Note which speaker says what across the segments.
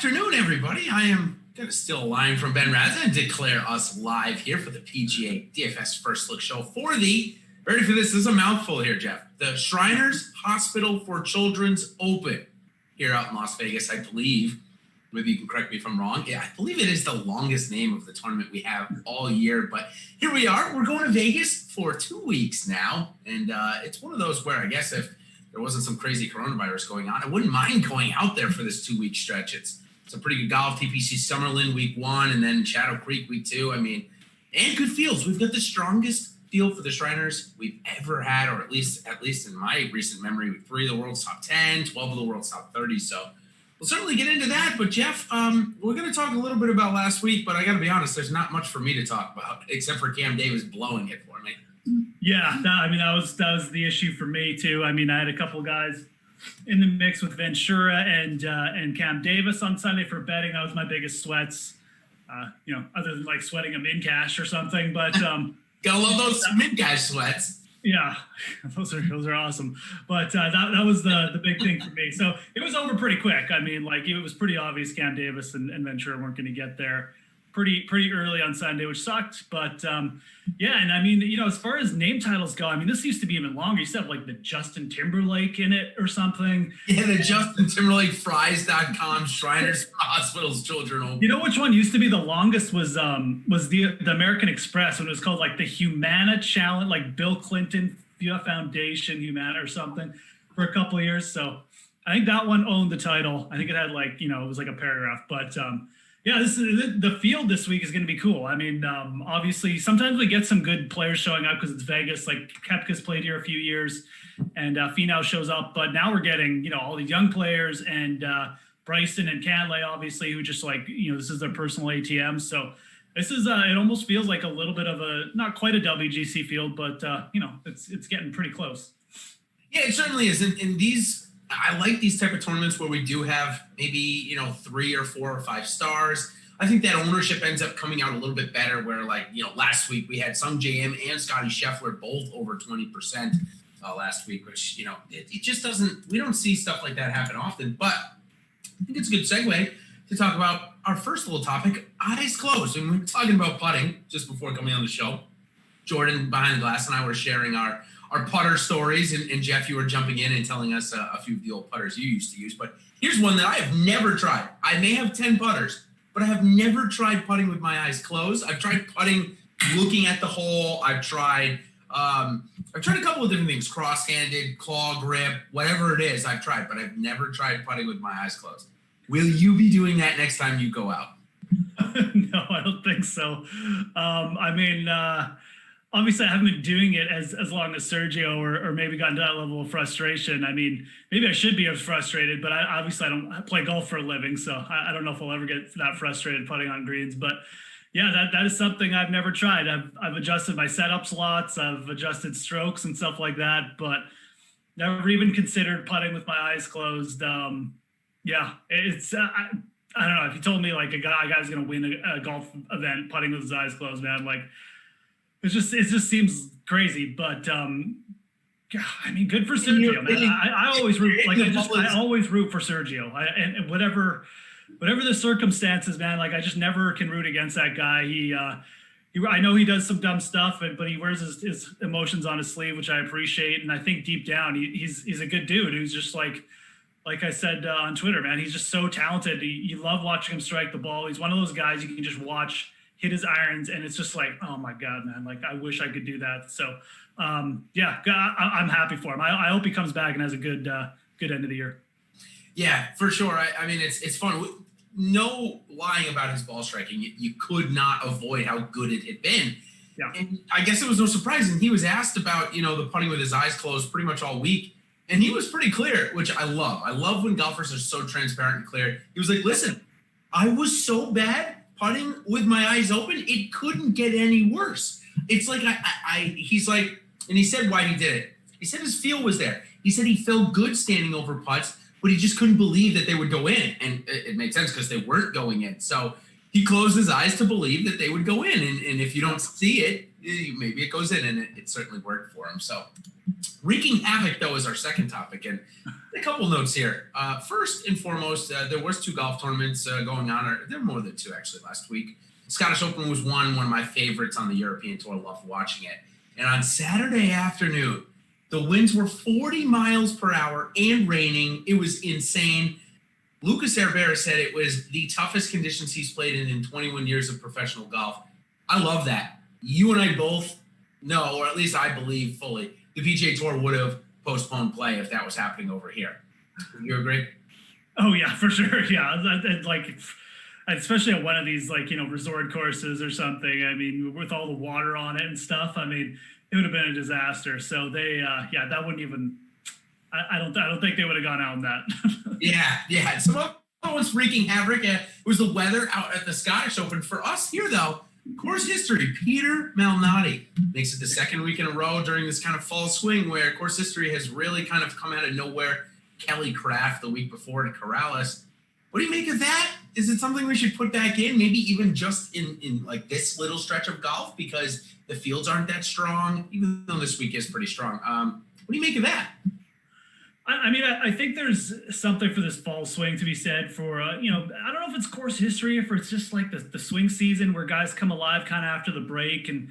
Speaker 1: afternoon, everybody. I am going to steal a line from Ben Raza and declare us live here for the PGA DFS First Look Show for the, ready for this? This is a mouthful here, Geoff. The Shriners Hospital for Children's Open here out in Las Vegas, I believe. Maybe you can correct me if I'm wrong. Yeah, I believe it is the longest name of the tournament we have all year. But here we are. We're going to Vegas for 2 weeks now. And it's one of those where I guess if there wasn't some crazy coronavirus going on, I wouldn't mind going out there for this 2 week stretch. It's a pretty good golf. TPC Summerlin week 1 and then Shadow Creek week 2. I mean, and good fields. We've got the strongest field for the Shriners we've ever had, or at least in my recent memory, 3 of the world's top 10, 12 of the world's top 30. So we'll certainly get into that. But Geoff, we're going to talk a little bit about last week, but I got to be honest, there's not much for me to talk about except for Cam Davis blowing it for me.
Speaker 2: Yeah, that was the issue for me too. I mean, I had a couple guys in the mix with Ventura and Cam Davis on Sunday for betting. That was my biggest sweats. Other than like sweating them in cash or something. But
Speaker 1: gotta love those mid cash sweats.
Speaker 2: Yeah, those are awesome. But that was the big thing for me. So it was over pretty quick. I mean, like it was pretty obvious Cam Davis and Ventura weren't going to get there pretty early on Sunday, which sucked. But yeah, and I mean, as far as name titles go, I mean, this used to be even longer. You used to have like the Justin Timberlake in it or something.
Speaker 1: Yeah, the Justin Timberlake Fries.com Shriners Hospitals Children Open.
Speaker 2: You know which one used to be the longest was the American Express, when it was called like the Humana Challenge, like Bill Clinton Foundation Humana or something for a couple of years. So I think that one owned the title. I think it had like, it was like a paragraph, but yeah, the field this week is going to be cool. I mean, obviously, sometimes we get some good players showing up because it's Vegas. Like Koepka's played here a few years, and Finau shows up. But now we're getting, all these young players and Bryson and Cantlay, obviously, who just like, this is their personal ATM. So this is it almost feels like a little bit of a not quite a WGC field, but it's getting pretty close.
Speaker 1: Yeah, it certainly is. And these. I like these type of tournaments where we do have maybe, 3 or 4 or 5 stars. I think that ownership ends up coming out a little bit better where last week we had Sung J.M. and Scotty Scheffler both over 20% last week, which, it just doesn't, we don't see stuff like that happen often. But I think it's a good segue to talk about our first little topic, eyes closed. And we were talking about putting just before coming on the show. Jordan behind the glass and I were sharing our putter stories, and Geoff, you were jumping in and telling us a few of the old putters you used to use. But here's one that I have never tried. I may have 10 putters, but I have never tried putting with my eyes closed. I've tried putting looking at the hole. I've tried a couple of different things, cross-handed, claw grip, whatever it is I've tried, but I've never tried putting with my eyes closed. Will you be doing that next time you go out?
Speaker 2: No, I don't think so. Obviously, I haven't been doing it as long as Sergio or maybe gotten to that level of frustration. I mean, maybe I should be as frustrated, but I don't play golf for a living, so I don't know if I'll ever get that frustrated putting on greens. But yeah, that is something I've never tried. I've adjusted my setups lots, I've adjusted strokes and stuff like that, but never even considered putting with my eyes closed. Yeah, it's I don't know. If you told me like a guy's going to win a golf event putting with his eyes closed, man, like. It just seems crazy, but I mean, good for Sergio, man. I always root I always root for Sergio. And whatever the circumstances, man. Like I just never can root against that guy. I know he does some dumb stuff, but he wears his emotions on his sleeve, which I appreciate. And I think deep down, he's a good dude who's just like I said on Twitter, man. He's just so talented. You love watching him strike the ball. He's one of those guys you can just watch hit his irons, and it's just like, oh my God, man, like I wish I could do that. So yeah, I'm happy for him. I hope he comes back and has a good end of the year.
Speaker 1: Yeah, for sure. I mean, it's fun. No lying about his ball striking. You could not avoid how good it had been.
Speaker 2: Yeah.
Speaker 1: And I guess it was no surprise. And he was asked about, the putting with his eyes closed pretty much all week. And he was pretty clear, which I love. I love when golfers are so transparent and clear. He was like, listen, I was so bad putting with my eyes open, it couldn't get any worse. It's like he's like, and he said why he did it. He said his feel was there. He said he felt good standing over putts, but he just couldn't believe that they would go in. And it made sense because they weren't going in. So he closed his eyes to believe that they would go in. And if you don't see it, maybe it goes in, and it certainly worked for him. So wreaking havoc, though, is our second topic. And A couple notes here. First and foremost, there was 2 golf tournaments going on. Or there were more than 2 actually last week. Scottish Open was one of my favorites on the European Tour. Loved watching it. And on Saturday afternoon, the winds were 40 miles per hour and raining. It was insane. Lucas Herbert said it was the toughest conditions he's played in 21 years of professional golf. I love that. You and I both know, or at least I believe fully, the PGA Tour would have postponed play if that was happening over here. You agree?
Speaker 2: Oh yeah, for sure. Yeah, like especially at one of these resort courses or something. I mean, with all the water on it and stuff. I mean, it would have been a disaster. So they, that wouldn't even. I don't think they would have gone out on that.
Speaker 1: Yeah. Someone was wreaking havoc. It was the weather out at the Scottish Open. For us here, though, course history. Peter Malnati makes it the second week in a row during this kind of fall swing where course history has really kind of come out of nowhere. Kelly Craft the week before at Corrales. What do you make of that? Is it something we should put back in? Maybe even just in like this little stretch of golf because the fields aren't that strong, even though this week is pretty strong. What do you make of that?
Speaker 2: I mean, I think there's something for this fall swing to be said for, I don't know if it's course history, if it's just like the swing season where guys come alive kind of after the break. And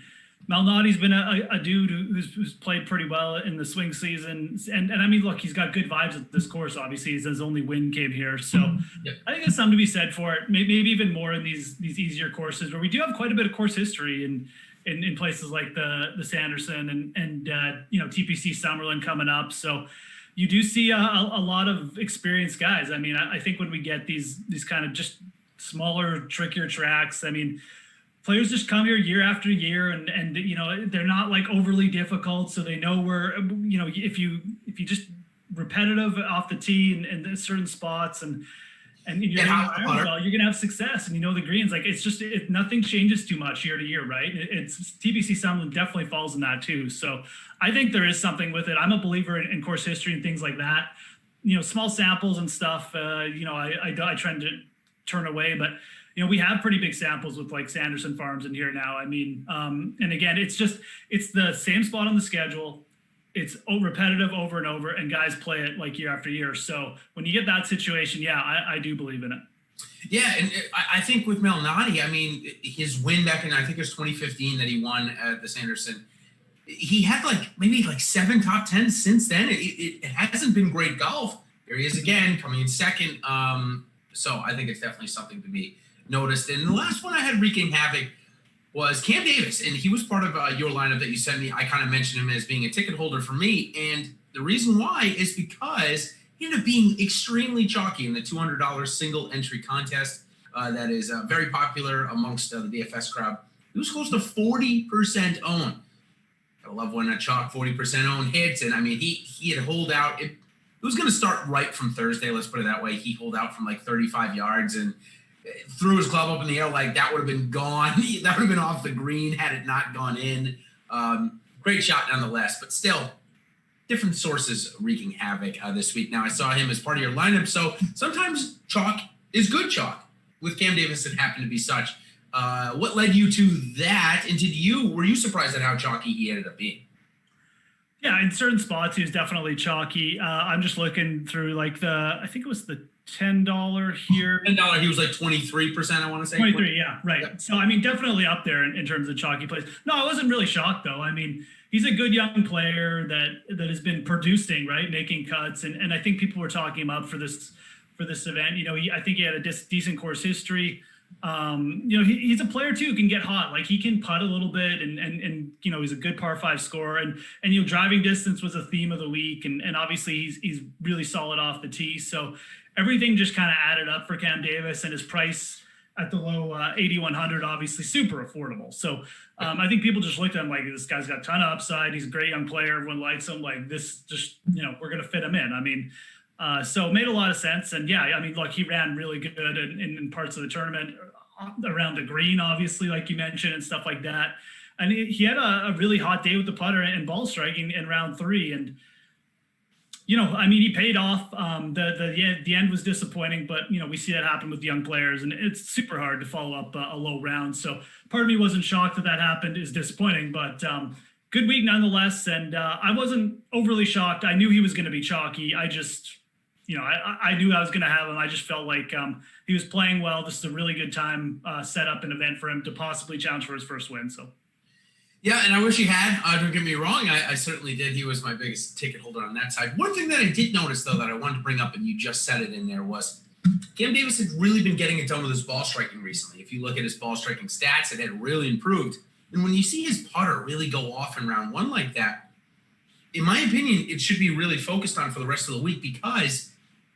Speaker 2: Malnati's been a dude who's played pretty well in the swing season. And I mean, look, he's got good vibes at this course, obviously. His only win came here. So yep. I think there's something to be said for it. Maybe even more in these easier courses where we do have quite a bit of course history in places like the Sanderson and TPC Summerlin coming up. So you do see a lot of experienced guys. I mean, I think when we get these kind of just smaller, trickier tracks, I mean, players just come here year after year and they're not like overly difficult. So they know where, if you just repetitive off the tee and certain spots and you're going to have success and the greens. Like it's just nothing changes too much year to year, right? It's TPC Summerlin definitely falls in that too. So I think there is something with it. I'm a believer in course history and things like that. Small samples and stuff. I tend to turn away, but we have pretty big samples with like Sanderson Farms in here now. I mean, and again, it's the same spot on the schedule. It's repetitive over and over, and guys play it like year after year. So when you get that situation, I do believe in it.
Speaker 1: Yeah, and I think with Malnati, I mean, his win back in, I think it was 2015 that he won at the Sanderson, he had maybe 7 top 10s since then. It hasn't been great golf. Here he is again, coming in second. So I think it's definitely something to be noticed. And the last one I had wreaking havoc was Cam Davis, and he was part of your lineup that you sent me. I kind of mentioned him as being a ticket holder for me, and the reason why is because he ended up being extremely chalky in the $200 single entry contest that is very popular amongst the DFS crowd. He was close to 40% own. I love when a chalk 40% own hits, and I mean he had holed out. It was going to start right from Thursday, let's put it that way. He holed out from 35 yards and threw his club up in the air like that would have been gone. That would have been off the green had it not gone in. Great shot nonetheless, but still different sources wreaking havoc this week. Now I saw him as part of your lineup, so sometimes chalk is good chalk. With Cam Davis, it happened to be such. What led you to that, and were you surprised at how chalky he ended up being?
Speaker 2: Yeah, in certain spots he was definitely chalky. I'm just looking through I think it was the $10 here.
Speaker 1: $10, he was 23%, I want to say.
Speaker 2: 23, yeah, right. Yep. So, I mean, definitely up there in terms of chalky plays. No, I wasn't really shocked, though. I mean, he's a good young player that has been producing, right, making cuts. And I think people were talking him up for this event. I think he had a decent course history. He's a player, too, who can get hot. Like, he can putt a little bit, and he's a good par 5 scorer. And driving distance was a theme of the week. And obviously, he's really solid off the tee. So, everything just kind of added up for Cam Davis, and his price at the low 8,100, obviously super affordable. So I think people just looked at him like, this guy's got a ton of upside. He's a great young player. Everyone likes him. Like this, just, we're going to fit him in. I mean, so it made a lot of sense. And yeah, I mean, look, he ran really good in parts of the tournament around the green, obviously, like you mentioned, and stuff like that. And he had a really hot day with the putter and ball striking in round 3. And, I mean, he paid off. The end was disappointing, but, we see that happen with young players, and it's super hard to follow up a low round. So part of me wasn't shocked that happened. Is disappointing, but good week nonetheless. And I wasn't overly shocked. I knew he was going to be chalky. I just I knew I was going to have him. I just felt like he was playing well. This is a really good time set up an event for him to possibly challenge for his first win. So.
Speaker 1: Yeah, and I wish he had. Don't get me wrong. I certainly did. He was my biggest ticket holder on that side. One thing that I did notice, though, that I wanted to bring up, and you just said it in there, was Cam Davis had really been getting it done with his ball striking recently. If you look at his ball striking stats, it had really improved. And when you see his putter really go off in round one like that, in my opinion, it should be really focused on for the rest of the week, because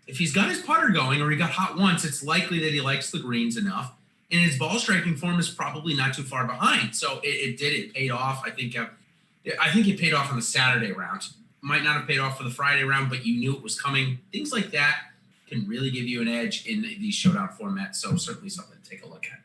Speaker 1: if he's got his putter going or he got hot once, it's likely that he likes the greens enough. And his ball striking form is probably not too far behind. So it paid off. I think it paid off on the Saturday round. Might not have paid off for the Friday round, but you knew it was coming. Things like that can really give you an edge in these showdown formats. So certainly something to take a look at.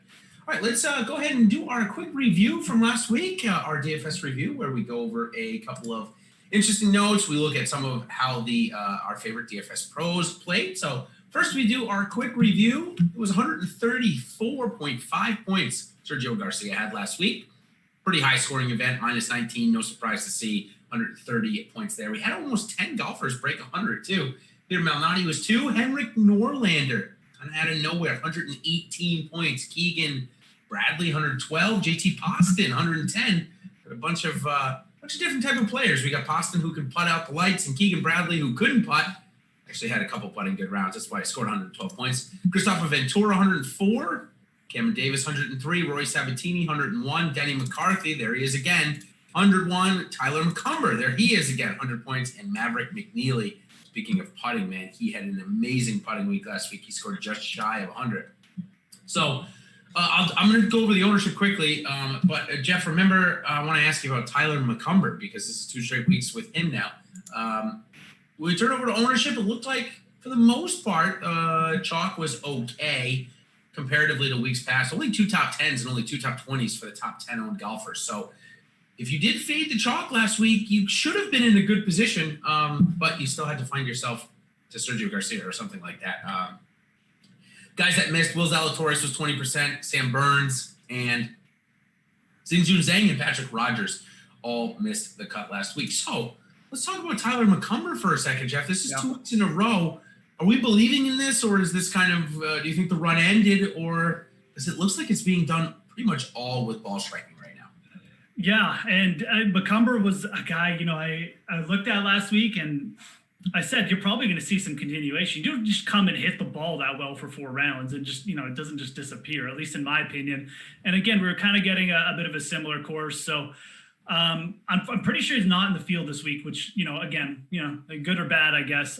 Speaker 1: All right, let's go ahead and do our quick review from last week, our DFS review, where we go over a couple of interesting notes. We look at some of how our favorite DFS pros played. So first, we do our quick review. It was 134.5 points Sergio Garcia had last week. Pretty high-scoring event, minus 19. No surprise to see 138 points there. We had almost 10 golfers break 100, too. Peter Malnati was 2. Henrik Norlander, kind of out of nowhere, 118 points. Keegan Bradley, 112. JT Poston, 110. Got a bunch of different type of players. We got Poston, who can putt out the lights, and Keegan Bradley, who couldn't putt. Actually had a couple putting good rounds. That's why I scored 112 points. Christopher Ventura, 104. Cameron Davis, 103. Roy Sabatini, 101. Denny McCarthy, there he is again, 101. Tyler McCumber, there he is again, 100 points. And Maverick McNeely, speaking of putting, man, he had an amazing putting week last week. He scored just shy of 100. So I'm going to go over the ownership quickly. But Geoff, remember, I want to ask you about Tyler McCumber, because this is 2 straight weeks with him now. We turn over to ownership. It looked like, for the most part, chalk was okay comparatively to weeks past. Only 2 top 10s and only 2 top 20s for the top 10 owned golfers. So if you did fade the chalk last week, you should have been in a good position, but you still had to find yourself to Sergio Garcia or something like that. Guys that missed, Will Zalatoris was 20%, Sam Burns, and Xinjun Zhang and Patrick Rogers all missed the cut last week. So let's talk about Tyler McCumber for a second, Geoff. This is 2 weeks in a row. Are we believing in this, or is this kind of, do you think the run ended, or because it looks like it's being done pretty much all with ball striking right now?
Speaker 2: Yeah, and McCumber was a guy, I looked at last week, and I said, you're probably going to see some continuation. You don't just come and hit the ball that well for 4 rounds and just, it doesn't just disappear, at least in my opinion. And again, we were kind of getting a bit of a similar course. So I'm pretty sure he's not in the field this week, which, again, good or bad, I guess.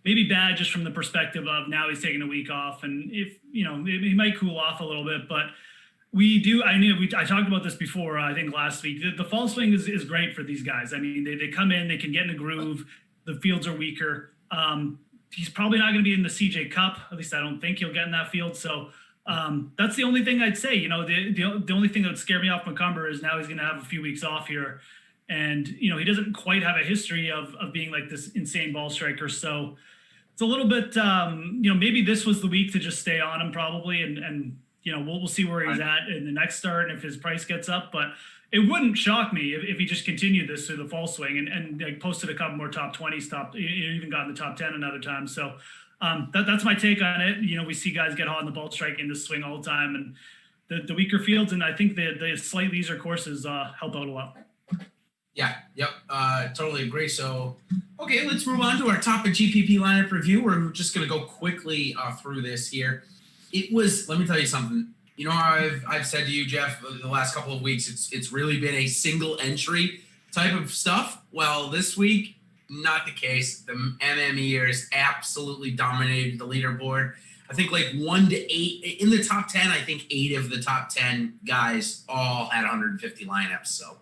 Speaker 2: Maybe bad just from the perspective of now he's taking a week off, and if, he might cool off a little bit, but I talked about this before, I think last week. The fall swing is great for these guys. I mean, they come in, they can get in a groove. The fields are weaker. He's probably not going to be in the CJ Cup. At least I don't think he'll get in that field. So that's the only thing I'd say. The only thing that would scare me off McCumber is now he's going to have a few weeks off here. And, he doesn't quite have a history of being like this insane ball striker. So it's a little bit, maybe this was the week to just stay on him probably. And we'll see where he's at in the next start and if his price gets up. But it wouldn't shock me if he just continued this through the fall swing and like posted a couple more top 20s, even got in the top 10 another time. So that's my take on it. We see guys get hot in the ball strike in this swing all the time, and the weaker fields, and I think the slightly easier courses help out a lot.
Speaker 1: Yeah, yep, totally agree. So, okay, let's move on to our top of GPP lineup review. We're just going to go quickly through this here. Let me tell you something. I've said to you, Geoff, the last couple of weeks, it's really been a single entry type of stuff. Well, this week, not the case. The MMEers absolutely dominated the leaderboard. I think like 1 to 8 in the top 10. I think 8 of the top 10 guys all had 150 lineups. So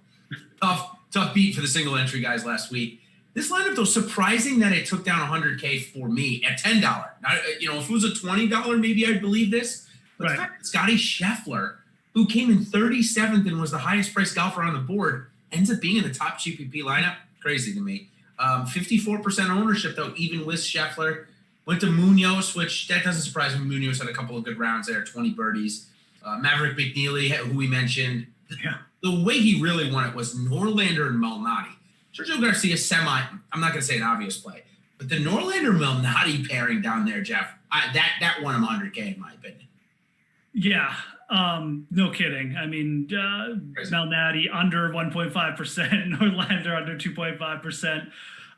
Speaker 1: tough beat for the single entry guys last week. This lineup, though, surprising that it took down $100K for me at $10. Now, if it was a $20, maybe I'd believe this. But the fact that Scotty Scheffler, who came in 37th and was the highest priced golfer on the board, ends up being in the top GPP lineup, crazy to me. 54% ownership, though, even with Scheffler. Went to Munoz, which that doesn't surprise me. Munoz had a couple of good rounds there, 20 birdies. Maverick McNeely, who we mentioned.
Speaker 2: Yeah.
Speaker 1: The way he really won it was Norlander and Malnati. Sergio Garcia, I'm not going to say an obvious play, but But the Norlander-Malnati pairing down there, Geoff, that won him 100K in my opinion.
Speaker 2: Yeah, no kidding. I mean, Malnati under 1.5%, Norlander under 2.5%.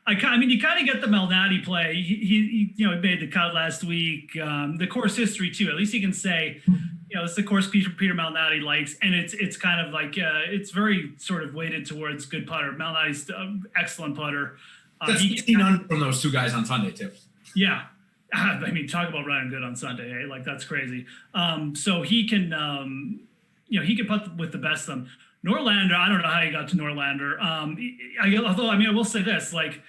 Speaker 2: I mean, you kind of get the Malnati play. He made the cut last week. The course history too. At least he can say, it's the course Peter Malnati likes, and it's kind of like it's very sort of weighted towards good putter. Malnati's excellent putter.
Speaker 1: That's 1600 from those two guys on Sunday too.
Speaker 2: Yeah. I mean, talk about running good on Sunday, eh? Like, that's crazy. So he can, he can putt with the best of them. Norlander, I don't know how he got to Norlander. Although, I will say this, like,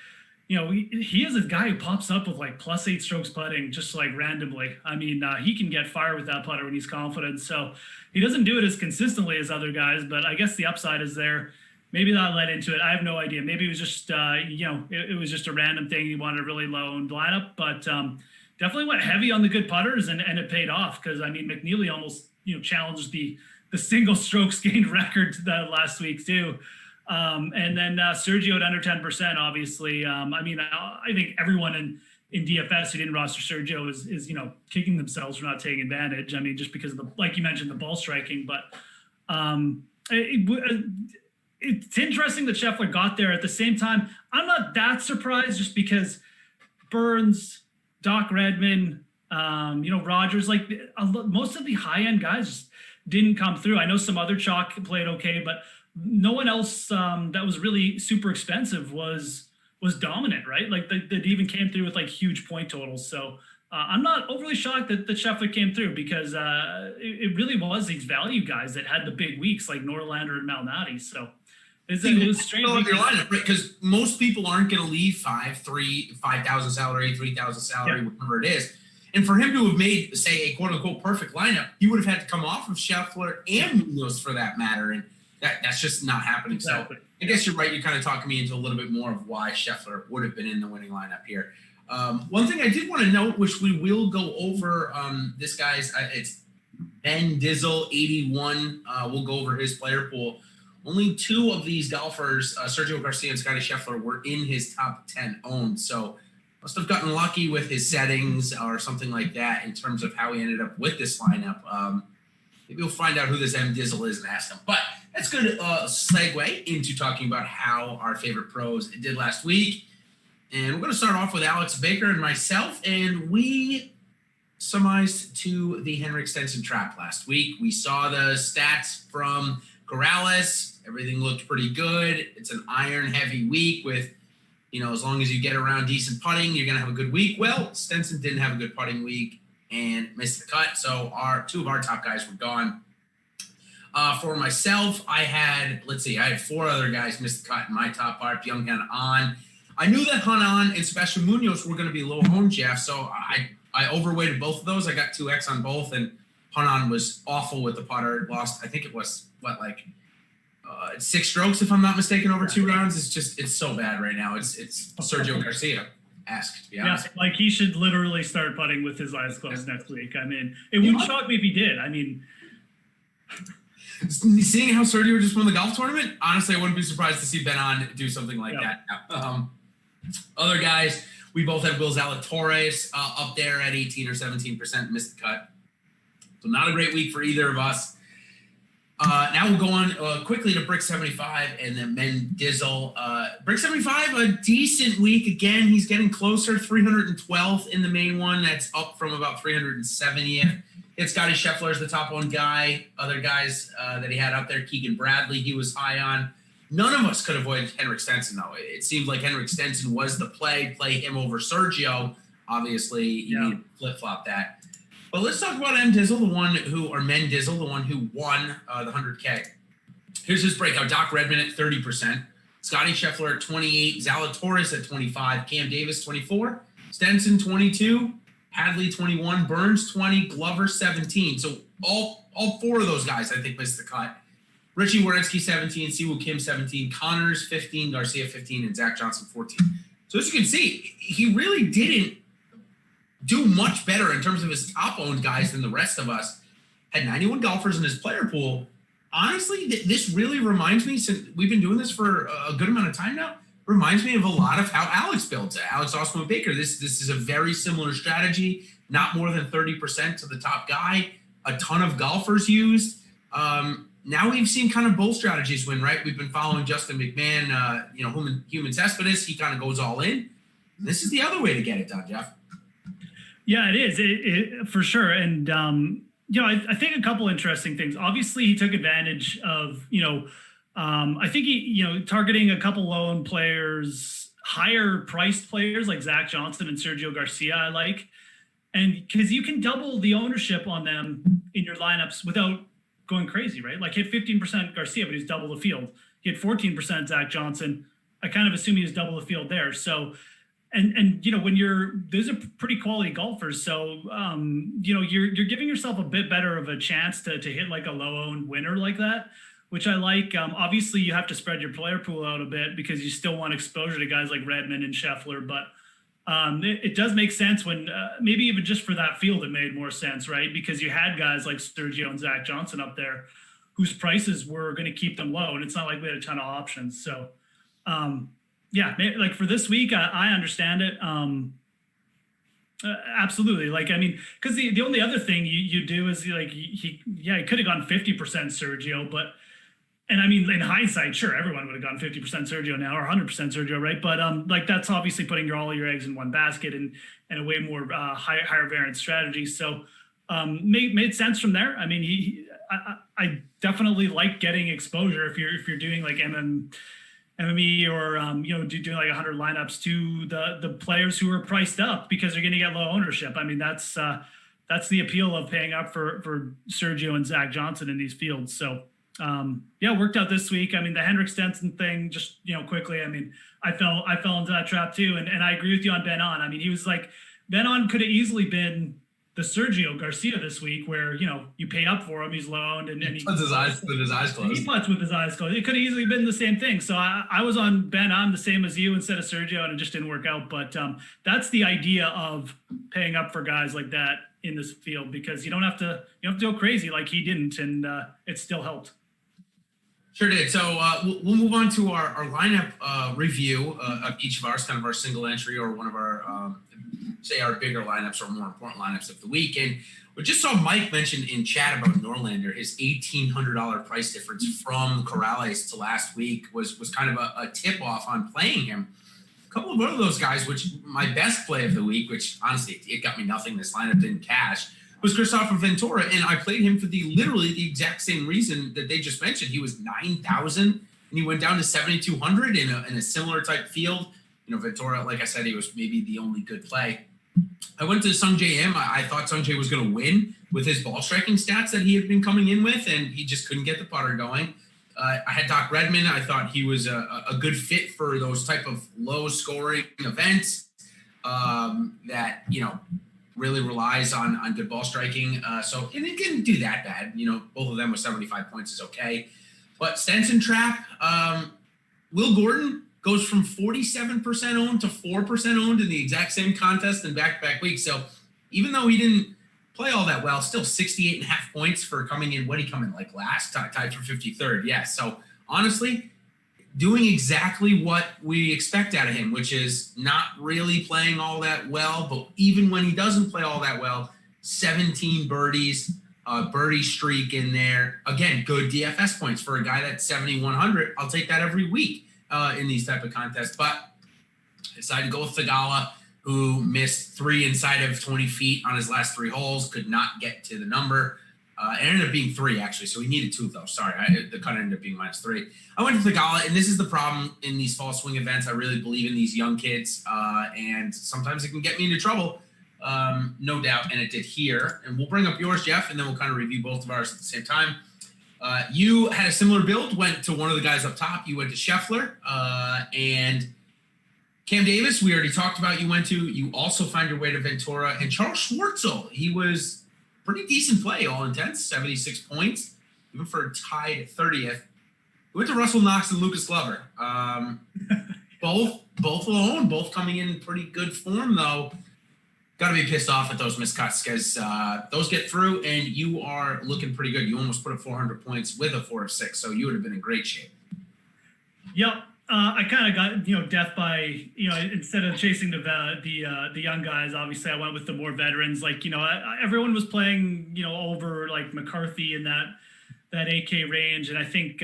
Speaker 2: he is a guy who pops up with like +8 strokes putting just like randomly. I mean, he can get fire with that putter when he's confident. So he doesn't do it as consistently as other guys, but I guess the upside is there. Maybe that led into it. I have no idea. Maybe it was just, it was just a random thing. He wanted a really low owned lineup, but definitely went heavy on the good putters, and it paid off because, I mean, McNeely almost, challenged the single strokes gained record last week too. And then Sergio at under 10%, obviously. I think everyone in DFS who didn't roster Sergio is kicking themselves for not taking advantage. I mean, just because of like you mentioned, the ball striking, but it's interesting that Scheffler got there. At the same time, I'm not that surprised just because Burns, Doc Redman, Rogers, like most of the high-end guys just didn't come through. I know some other chalk played okay, but no one else that was really super expensive was dominant, right? Like that even came through with like huge point totals. So I'm not overly shocked that Scheffler came through because it really was these value guys that had the big weeks like Norlander and Malnati. So it was strange
Speaker 1: because most people aren't going to leave 5,000 salary, 3,000 salary, whatever it is. And for him to have made, say, a quote unquote perfect lineup, he would have had to come off of Scheffler and Munoz for that matter. And that's just not happening. Exactly. So I guess you're right. You're kind of talking me into a little bit more of why Scheffler would have been in the winning lineup here. One thing I did want to note, which we will go over, this guy's, it's Ben Dizzle, 81. We'll go over his player pool. Only two of these golfers, Sergio Garcia and Scotty Scheffler, were in his top 10 owned. So must have gotten lucky with his settings or something like that in terms of how he ended up with this lineup. Maybe we'll find out who this M Dizzle is and ask him. But that's good segue into talking about how our favorite pros did last week. And we're going to start off with Alex Baker and myself. And we surmised to the Henrik Stenson trap last week. We saw the stats from Corrales. Everything looked pretty good. It's an iron-heavy week with, as long as you get around decent putting, you're going to have a good week. Well, Stenson didn't have a good putting week and missed the cut. So two of our top guys were gone. For myself, I had 4 other guys miss the cut in my top part. Byung-Hyun Ahn. I knew that Han and Sebastian Munoz were going to be low owned, Geoff. So I overweighted both of those. I got 2X on both, and Han was awful with the putter. Lost, I think it was 6 strokes, if I'm not mistaken, over 2 rounds. It's so bad right now. It's Sergio Garcia-esque, to be honest.
Speaker 2: Yeah, like he should literally start putting with his eyes closed next week. I mean, it wouldn't shock me if he did. I mean,
Speaker 1: seeing how Sergio just won the golf tournament, honestly, I wouldn't be surprised to see Ben On do something like that. Other guys, we both had Will Zalatoris up there at 18 or 17%, missed the cut. So not a great week for either of us. Now we'll go on quickly to Brick 75 and then Ben Dizzle. Brick 75, a decent week. Again, he's getting closer, 312th in the main one. That's up from about 370th. It's Scotty Scheffler is the top one guy. Other guys that he had up there, Keegan Bradley, he was high on. None of us could avoid Henrik Stenson, though. It seemed like Henrik Stenson was the play him over Sergio. Obviously, you need to flip-flop that. But let's talk about Men Dizzle, the one who won the 100K. Here's his breakout. Doc Redman at 30%. Scotty Scheffler at 28. Zalatoris at 25. Cam Davis, 24. Stenson, 22. Hadley, 21. Burns, 20. Glover, 17. So all 4 of those guys, I think, missed the cut. Richie Werenski, 17. Siwoo Kim, 17. Connors, 15. Garcia, 15. And Zach Johnson, 14. So as you can see, he really didn't do much better in terms of his top-owned guys than the rest of us. Had 91 golfers in his player pool. Honestly, this really reminds me, since we've been doing this for a good amount of time now, reminds me of a lot of how Alex builds it. Alex Awesemo Baker. This is a very similar strategy. Not more than 30% to the top guy. A ton of golfers used. Now we've seen kind of both strategies win, right? We've been following Justin McMahon, Human Cespedes. He kind of goes all in. This is the other way to get it done, Geoff.
Speaker 2: Yeah, it is it for sure. And, I think a couple interesting things. Obviously, he took advantage of, I think he, targeting a couple low-end players, higher priced players like Zach Johnson and Sergio Garcia, I like. And because you can double the ownership on them in your lineups without going crazy, right? Like hit 15% Garcia, but he's double the field. He had 14% Zach Johnson. I kind of assume he was double the field there. So, and when those are pretty quality golfers. So, you're giving yourself a bit better of a chance to hit like a low owned winner like that, which I like. Obviously you have to spread your player pool out a bit because you still want exposure to guys like Redmond and Scheffler, but it does make sense when maybe even just for that field, it made more sense, right? Because you had guys like Sergio and Zach Johnson up there whose prices were going to keep them low. And it's not like we had a ton of options. So, like for this week, I understand it. Absolutely. Like, I mean, because the only other thing you do is like, he could have gone 50% Sergio, but and I mean, in hindsight, sure, everyone would have gone 50% Sergio now or 100% Sergio, right? But that's obviously putting all your eggs in one basket and a way more higher variance strategy. So made sense from there. I mean, I definitely like getting exposure if you're doing like MME or doing like 100 lineups to the players who are priced up because they're going to get low ownership. I mean, that's the appeal of paying up for Sergio and Zach Johnson in these fields. So. Worked out this week. I mean, the Henrik Stenson thing, just, quickly. I mean, I fell into that trap too. And I agree with you on Ben On. I mean, he was like, Ben On could have easily been the Sergio Garcia this week where, you pay up for him. He's loaned and he
Speaker 1: puts his eyes closed.
Speaker 2: He puts with his eyes closed. It could have easily been the same thing. So I was on Ben On the same as you instead of Sergio and it just didn't work out. But that's the idea of paying up for guys like that in this field because you don't have to go crazy like he didn't. And it still helped.
Speaker 1: Sure did. So we'll move on to our lineup review of each of ours, kind of our single entry or one of our, our bigger lineups or more important lineups of the week. And we just saw Mike mention in chat about Norlander, his $1,800 price difference from Corrales to last week was kind of a tip off on playing him. A couple of other those guys, which my best play of the week, which honestly, it got me nothing. This lineup didn't cash. Was Christopher Ventura, and I played him for literally the exact same reason that they just mentioned. He was 9,000, and he went down to 7,200 in a similar type field. Ventura, like I said, he was maybe the only good play. I went to Sungjae Im. I thought Sungjae was going to win with his ball striking stats that he had been coming in with, and he just couldn't get the putter going. I had Doc Redman. I thought he was a good fit for those type of low-scoring events that, really relies on good ball striking. So and it didn't do that bad. Both of them with 75 points is okay. But Stenson trap, Will Gordon goes from 47% owned to 4% owned in the exact same contest in back-to-back weeks. So even though he didn't play all that well, still 68.5 points for coming in. What did he come in like last? Tied for 53rd. Yeah. So honestly, doing exactly what we expect out of him, which is not really playing all that well, but even when he doesn't play all that well, 17 birdies, birdie streak in there. Again, good DFS points for a guy that's 7,100. I'll take that every week in these type of contests. But I decided to go with Thagala, who missed 3 inside of 20 feet on his last 3 holes, could not get to the number. It ended up being 3, actually. So he needed 2, though. Sorry. The cut ended up being -3. I went to Thagala, and this is the problem in these fall swing events. I really believe in these young kids, and sometimes it can get me into trouble, no doubt, and it did here. And we'll bring up yours, Geoff, and then we'll kind of review both of ours at the same time. You had a similar build, went to one of the guys up top. You went to Scheffler, and Cam Davis, we already talked about you went to. You also find your way to Ventura. And Charles Schwartzel, he was pretty decent play, all intents, 76 points, even for a tied 30th. We went to Russell Knox and Lucas Glover. Both alone, both coming in pretty good form, though. Got to be pissed off at those miscuts because those get through, and you are looking pretty good. You almost put up 400 points with a 4 of 6, so you would have been in great shape.
Speaker 2: Yep. I kind of got death by instead of chasing the young guys. Obviously, I went with the more veterans. Like everyone was playing over like McCarthy in that 8K range, and I think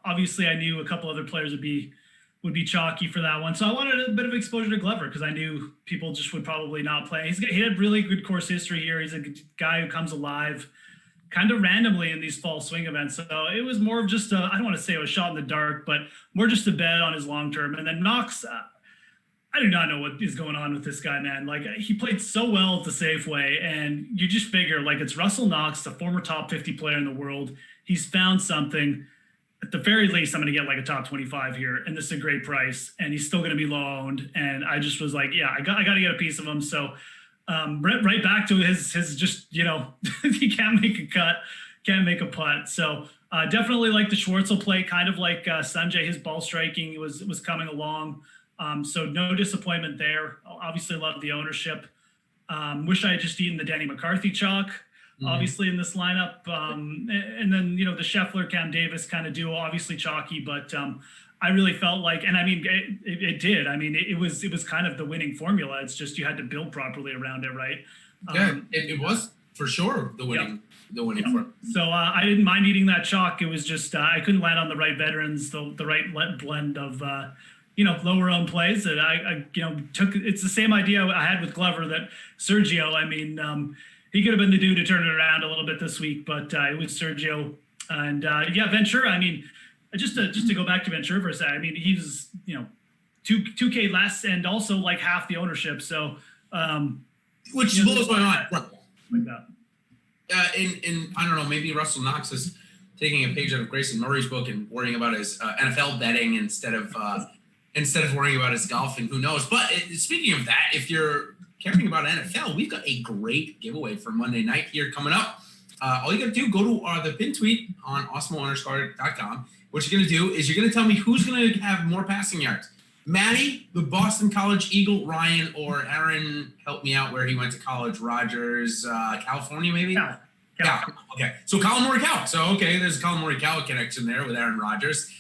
Speaker 2: obviously I knew a couple other players would be chalky for that one. So I wanted a bit of exposure to Glover because I knew people just would probably not play. He had really good course history here. He's a guy who comes alive kind of randomly in these fall swing events. So it was more of just I don't want to say it was shot in the dark, but more just a bet on his long term. And then Knox, I do not know what is going on with this guy, man. Like he played so well at the Safeway, and you just figure like it's Russell Knox, the former top 50 player in the world. He's found something. At the very least, I'm going to get like a top 25 here, and this is a great price, and he's still going to be low owned. And I just was like, yeah, I got to get a piece of him. So right back to his just he can't make a cut, can't make a putt. So definitely like the Schwartzel play, kind of like Sanjay. His ball striking was coming along. So no disappointment there. Obviously love the ownership. Wish I had just eaten the Denny McCarthy chalk. Obviously in this lineup, and then the Scheffler Cam Davis kind of duo, obviously chalky, but I really felt like, and I mean it did. I mean it was kind of the winning formula. It's just you had to build properly around it, right?
Speaker 1: Yeah, it was for sure the winning formula.
Speaker 2: So I didn't mind eating that chalk. It was just I couldn't land on the right veterans, the right blend of lower owned plays that I took. It's the same idea I had with Glover that Sergio. I mean. He could have been the dude to turn it around a little bit this week, but it was Sergio. And Ventura. I mean, just to go back to Ventura for a second. I mean, he was 2K less and also like half the ownership. So,
Speaker 1: which blows my mind.
Speaker 2: Like that.
Speaker 1: And I don't know, maybe Russell Knox is taking a page out of Grayson Murray's book and worrying about his NFL betting instead of worrying about his golfing. Who knows? But speaking of that, if you're caring about NFL, we've got a great giveaway for Monday night here coming up. All you got to do, go to the pin tweet on awesemo_.com. What you're going to do is you're going to tell me who's going to have more passing yards. Maddie, the Boston College Eagle, Ryan, or Aaron, help me out where he went to college, Rogers, California maybe?
Speaker 2: Yeah.
Speaker 1: Okay, so Colin Morikawa. So, okay, there's a Colin Morikawa connection there with Aaron Rodgers.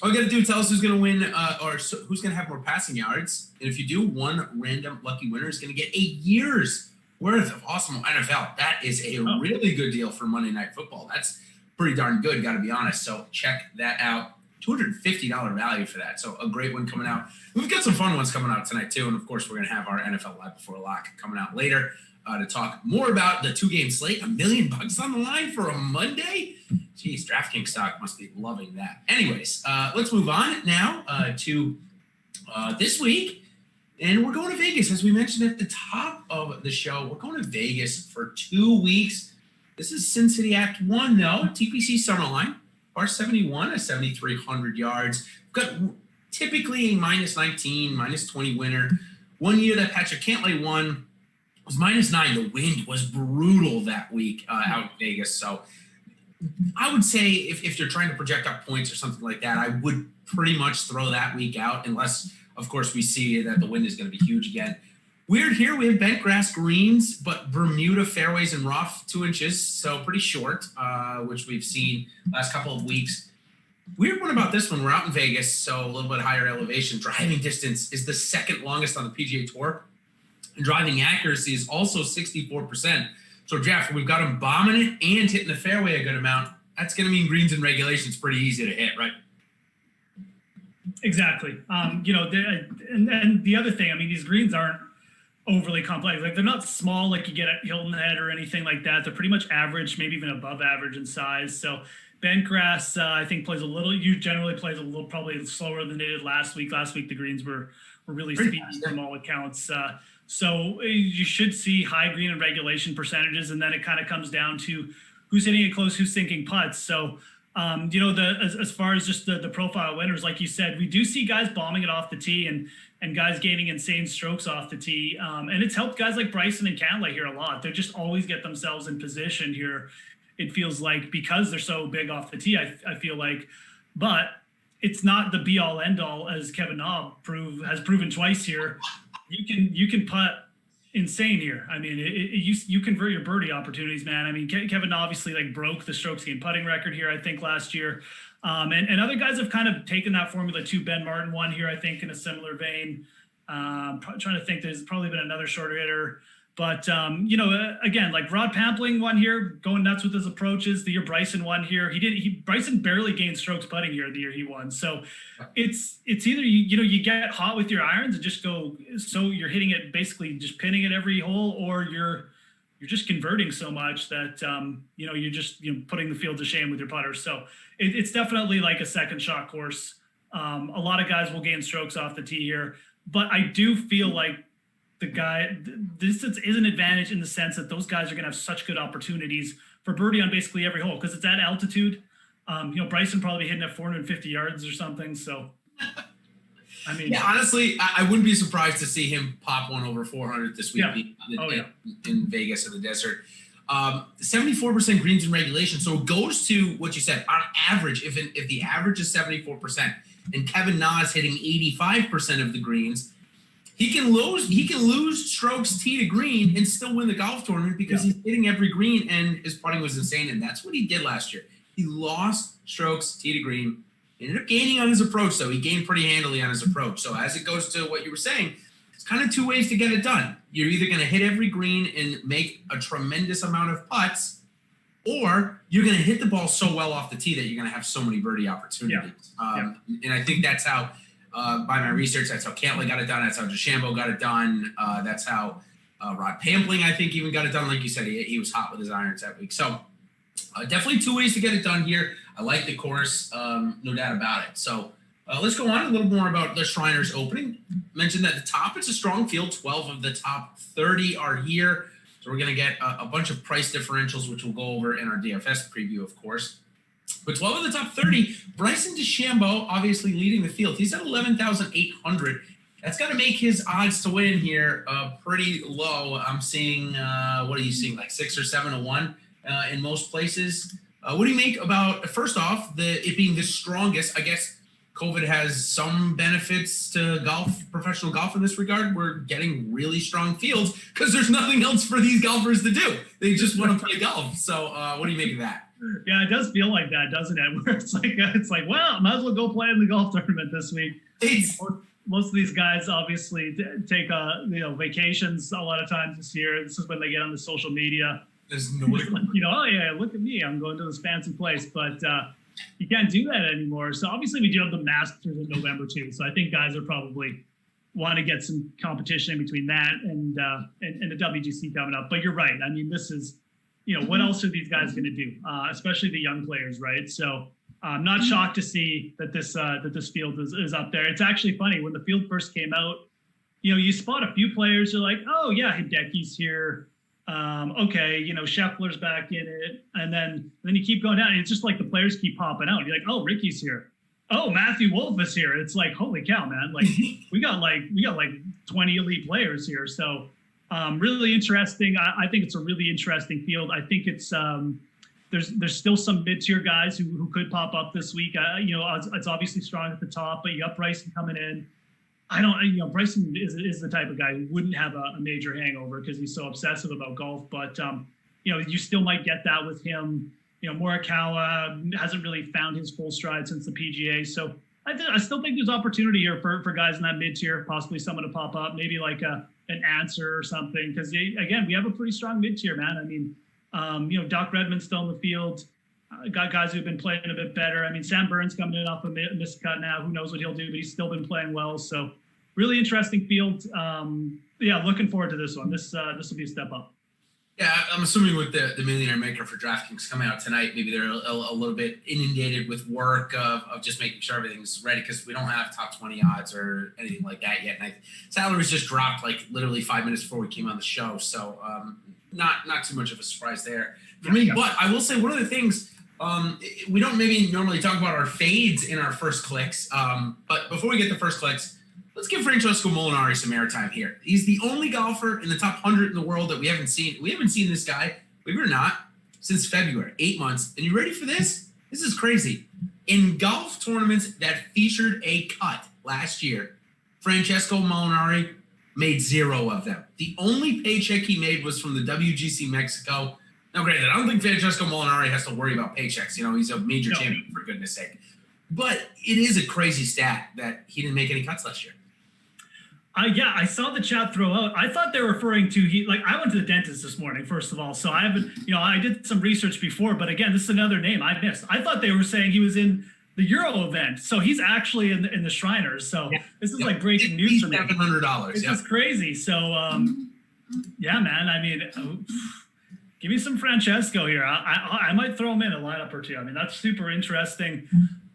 Speaker 1: All you got to do, tell us who's going to win or who's going to have more passing yards. And if you do, one random lucky winner is going to get a year's worth of Awesemo NFL. That is a really good deal for Monday Night Football. That's pretty darn good, got to be honest. So check that out. $250 value for that. So a great one coming out. We've got some fun ones coming out tonight, too. And, of course, we're going to have our NFL Live Before Lock coming out later to talk more about the two-game slate. $1 million on the line for a Monday? Jeez, DraftKings stock must be loving that. Anyways, let's move on now to this week. And we're going to Vegas. As we mentioned at the top of the show, we're going to Vegas for 2 weeks. This is Sin City Act 1, though. TPC Summerline, par 71 at 7,300 yards. We've got typically a -19, -20 winner. One year that Patrick Cantlay won was -9. The wind was brutal that week out in Vegas. So I would say if you're trying to project up points or something like that, I would pretty much throw that week out unless, of course, we see that the wind is going to be huge again. Weird here, we have bent grass greens, but Bermuda fairways and rough 2 inches, so pretty short, which we've seen last couple of weeks. Weird one about this one, we're out in Vegas, so a little bit higher elevation. Driving distance is the second longest on the PGA Tour. And driving accuracy is also 64%. So, Geoff, we've got them bombing it and hitting the fairway a good amount. That's going to mean greens and regulations pretty easy to hit, right?
Speaker 2: Exactly. And the other thing, I mean, these greens aren't overly complex. Like, they're not small like you get at Hilton Head or anything like that. They're pretty much average, maybe even above average in size. So bent grass, I think, generally plays a little probably slower than it did last week. Last week, the greens were really speedy from all accounts. So you should see high green and regulation percentages, and then it kind of comes down to who's hitting it close, who's sinking putts. So, as far as just the profile winners, like you said, we do see guys bombing it off the tee and guys gaining insane strokes off the tee. And it's helped guys like Bryson and Cantlay here a lot. They just always get themselves in position here. It feels like because they're so big off the tee, I feel like, but it's not the be all end all, as Kevin Na has proven twice here. You can putt insane here. I mean, you convert your birdie opportunities, man. I mean, Kevin obviously like broke the strokes gained putting record here, I think, last year. And other guys have kind of taken that formula too. Ben Martin won here, I think, in a similar vein. Trying to think, there's probably been another shorter hitter. But, again, like Rod Pampling won here, going nuts with his approaches. The year Bryson won here, Bryson barely gained strokes putting here the year he won. So it's either, you get hot with your irons and just go, so you're hitting it, basically just pinning at every hole, or you're just converting so much that, you're just, putting the field to shame with your putters. So it's definitely like a second shot course. A lot of guys will gain strokes off the tee here, but I do feel like this is an advantage in the sense that those guys are going to have such good opportunities for birdie on basically every hole because it's at altitude. Bryson probably hitting at 450 yards or something. So, I mean,
Speaker 1: yeah, honestly, I wouldn't be surprised to see him pop one over 400 this week in Vegas in the desert. 74% greens in regulation. So it goes to what you said on average. If the average is 74% and Kevin Na is hitting 85% of the greens, he can lose strokes tee to green and still win the golf tournament because he's hitting every green and his putting was insane. And that's what he did last year. He lost strokes tee to green. He ended up gaining on his approach, though. He gained pretty handily on his approach. So as it goes to what you were saying, it's kind of two ways to get it done. You're either going to hit every green and make a tremendous amount of putts, or you're going to hit the ball so well off the tee that you're going to have so many birdie opportunities. And I think that's how, by my research, that's how Cantlay got it done. That's how DeChambeau got it done. That's how Rod Pampling, I think, even got it done. Like you said, he was hot with his irons that week. So definitely two ways to get it done here. I like the course, no doubt about it. So let's go on a little more about the Shriners Opening. Mentioned at the top, it's a strong field. 12 of the top 30 are here. So we're going to get a bunch of price differentials, which we'll go over in our DFS preview, of course. But 12 of the top 30, Bryson DeChambeau obviously leading the field. He's at 11,800. That's got to make his odds to win here pretty low. I'm seeing, what are you seeing, like 6 or 7 to 1 in most places. What do you make about, first off, it being the strongest? I guess COVID has some benefits to professional golf in this regard. We're getting really strong fields because there's nothing else for these golfers to do. They just want to play golf. So what do you make of that?
Speaker 2: Yeah, it does feel like that, doesn't it? Where it's like, well, might as well go play in the golf tournament this week. Most of these guys obviously take vacations a lot of times this year. This is when they get on the social media.
Speaker 1: There's nobody,
Speaker 2: oh yeah, look at me, I'm going to this fancy place, but you can't do that anymore. So obviously we do have the Masters in November too. So I think guys are probably want to get some competition in between that and the WGC coming up. But you're right. I mean, this is, what else are these guys going to do? Especially the young players, right? So I'm not shocked to see that this field is up there. It's actually funny when the field first came out. You spot a few players. You're like, oh yeah, Hideki's here. Okay, Scheffler's back in it, and then you keep going down. And it's just like the players keep popping out. You're like, oh, Ricky's here. Oh, Matthew Wolff is here. It's like, holy cow, man! Like we got like 20 elite players here. So really interesting. I think it's a really interesting field. I think it's there's still some mid-tier guys who could pop up this week. It's obviously strong at the top, but you got Bryson coming in. Bryson is the type of guy who wouldn't have a major hangover because he's so obsessive about golf. But, you still might get that with him. Morikawa hasn't really found his full stride since the PGA. So I still think there's opportunity here for guys in that mid-tier, possibly someone to pop up, maybe like an Answer or something. Because, again, we have a pretty strong mid-tier, man. I mean, Doc Redman's still in the field. Got guys who've been playing a bit better. I mean, Sam Burns coming in off a missed cut now. Who knows what he'll do, but he's still been playing well. So really interesting field. Looking forward to this one. This will be a step up.
Speaker 1: Yeah, I'm assuming with the Millionaire Maker for DraftKings coming out tonight, maybe they're a little bit inundated with work of just making sure everything's ready because we don't have top 20 odds or anything like that yet. And salaries just dropped like literally 5 minutes before we came on the show. So not too much of a surprise there for me. But I will say one of the things, we don't maybe normally talk about our fades in our first clicks, but before we get the first clicks, let's give Francesco Molinari some airtime here. He's the only golfer in the top 100 in the world that we haven't seen. We haven't seen this guy, believe it or not, since February, 8 months. And you ready for this? This is crazy. In golf tournaments that featured a cut last year, Francesco Molinari made 0 of them. The only paycheck he made was from the WGC Mexico. Now, granted, I don't think Francesco Molinari has to worry about paychecks. He's a major champion, for goodness sake. But it is a crazy stat that he didn't make any cuts last year.
Speaker 2: Yeah, I saw the chat throw out. I thought they were referring to I went to the dentist this morning, first of all. So I haven't, I did some research before, but again, this is another name I missed. I thought they were saying he was in the Euro event. So he's actually in the Shriners. So this is like breaking news for me.
Speaker 1: $700.
Speaker 2: It's just crazy. So yeah, man. I mean, give me some Francesco here. I might throw him in a lineup or two. I mean, that's super interesting.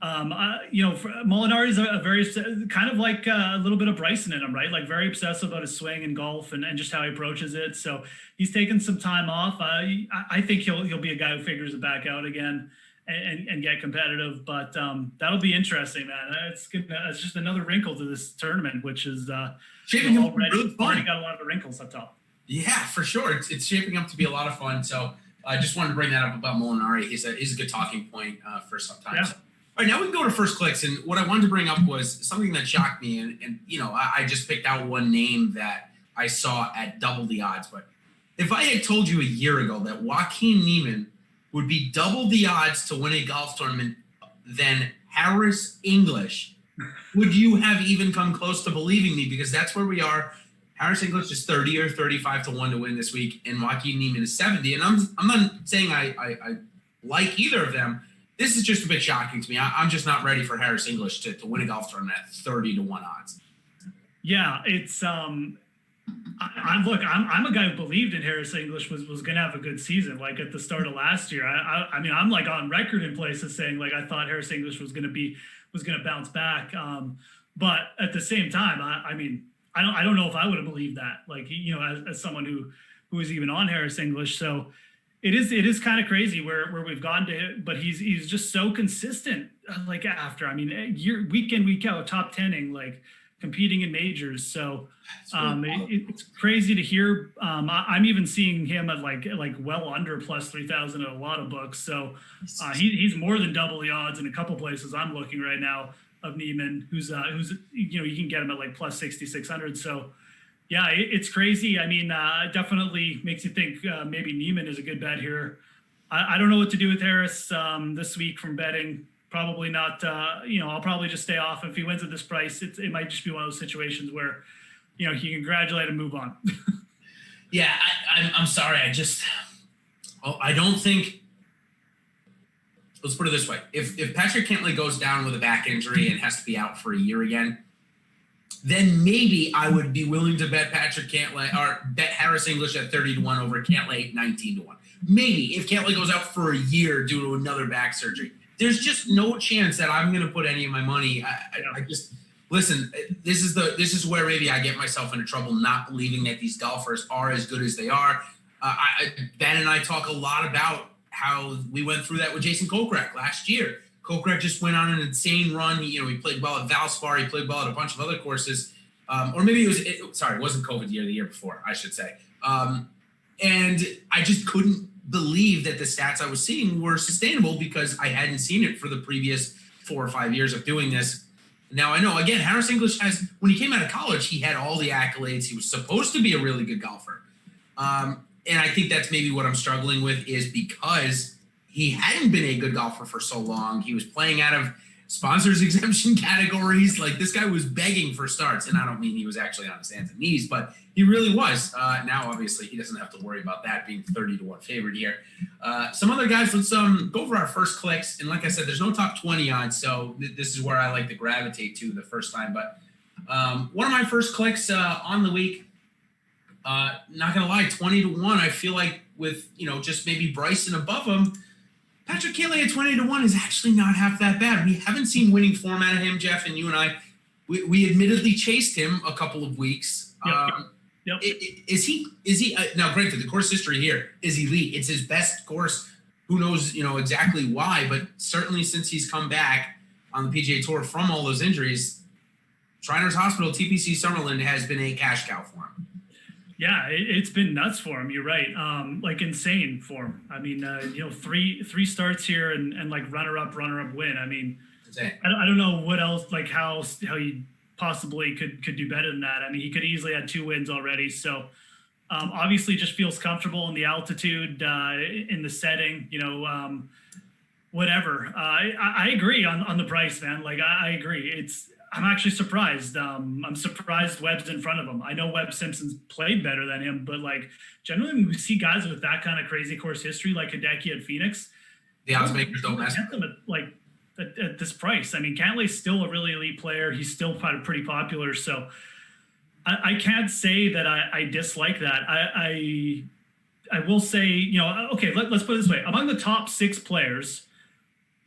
Speaker 2: Molinari's a very kind of like a little bit of Bryson in him, right? Like very obsessive about his swing and golf and just how he approaches it. So he's taken some time off. I think he'll be a guy who figures it back out again and get competitive. But that'll be interesting, man. It's just another wrinkle to this tournament, which is
Speaker 1: shaping up
Speaker 2: already got a lot of wrinkles up top.
Speaker 1: Yeah, for sure. It's shaping up to be a lot of fun. So I just wanted to bring that up about Molinari. He's a good talking point for some time.
Speaker 2: Yeah.
Speaker 1: So, all right, now we can go to first clicks. And what I wanted to bring up was something that shocked me. And I just picked out one name that I saw at double the odds. But if I had told you a year ago that Joaquin Niemann would be double the odds to win a golf tournament than Harris English, would you have even come close to believing me? Because that's where we are. Harris English is 30 or 35 to 1 to win this week, and Joaquin Niemann is 70. And I'm not saying I like either of them. This is just a bit shocking to me. I'm just not ready for Harris English to win a golf tournament at 30 to 1 odds.
Speaker 2: Yeah, it's I'm a guy who believed in Harris English was going to have a good season. Like at the start of last year, I mean, I'm like on record in places saying like I thought Harris English was going to bounce back. But at the same time, I mean, I don't know if I would have believed that. Like as someone who is even on Harris English, so. It is kind of crazy where we've gone to, but he's just so consistent. Like after, I mean, week in, week out, top 10ing, like competing in majors. So it's crazy to hear. I'm even seeing him at like well under plus 3,000 at a lot of books. So he's more than double the odds in a couple places I'm looking right now of Niemann, who's you can get him at like plus 6,600. So. Yeah, it's crazy. I mean, it definitely makes you think maybe Niemann is a good bet here. I don't know what to do with Harris this week from betting. Probably not. I'll probably just stay off. If he wins at this price, it might just be one of those situations where, he can congratulate and move on.
Speaker 1: Yeah, I'm sorry. I don't think. Let's put it this way: if Patrick Cantlay goes down with a back injury and has to be out for a year again, then maybe I would be willing to bet Patrick Cantlay or bet Harris English at 30 to 1 over Cantlay 19 to 1. Maybe if Cantlay goes out for a year due to another back surgery. There's just no chance that I'm going to put any of my money. I just listen. This is where maybe I get myself into trouble not believing that these golfers are as good as they are. Ben and I talk a lot about how we went through that with Jason Kokrak last year. Kokrak just went on an insane run. He played well at Valspar. He played well at a bunch of other courses. Or maybe it wasn't COVID year, the year before, I should say. And I just couldn't believe that the stats I was seeing were sustainable because I hadn't seen it for the previous 4 or 5 years of doing this. Now I know, again, Harris English when he came out of college, he had all the accolades. He was supposed to be a really good golfer. And I think that's maybe what I'm struggling with is because he hadn't been a good golfer for so long. He was playing out of sponsors exemption categories. Like this guy was begging for starts. And I don't mean he was actually on his hands and knees, but he really was. Now, obviously, he doesn't have to worry about that being 30 to 1 favorite here. Some other guys, let's go over our first clicks. And like I said, there's no top 20 odds. So this is where I like to gravitate to the first time. But one of my first clicks on the week, not going to lie, 20 to 1. I feel like with, just maybe Bryson above him, Patrick Cantlay at 20 to 1 is actually not half that bad. We haven't seen winning form out of him, Geoff, and you and I. We admittedly chased him a couple of weeks.
Speaker 2: Yep.
Speaker 1: Is he now? Granted, the course history here is elite. It's his best course. Who knows, exactly why? But certainly since he's come back on the PGA Tour from all those injuries, Shriners Hospital TPC Summerlin has been a cash cow for him.
Speaker 2: Yeah, it's been nuts for him. You're right. Like insane for him. I mean, three starts here and like runner up win. I mean, I don't know what else, like how he possibly could do better than that. I mean, he could easily had 2 wins already. So obviously just feels comfortable in the altitude, in the setting, whatever. I agree on the price, man. Like I agree. I'm actually surprised. I'm surprised Webb's in front of him. I know Webb Simpson's played better than him, but like generally when we see guys with that kind of crazy course history, like Hideki at Phoenix,
Speaker 1: The odds makers don't mess.
Speaker 2: Get them at this price. I mean, Cantlay's still a really elite player. He's still pretty popular. So I can't say that I dislike that. I will say, okay, let's put it this way. Among the top 6 players,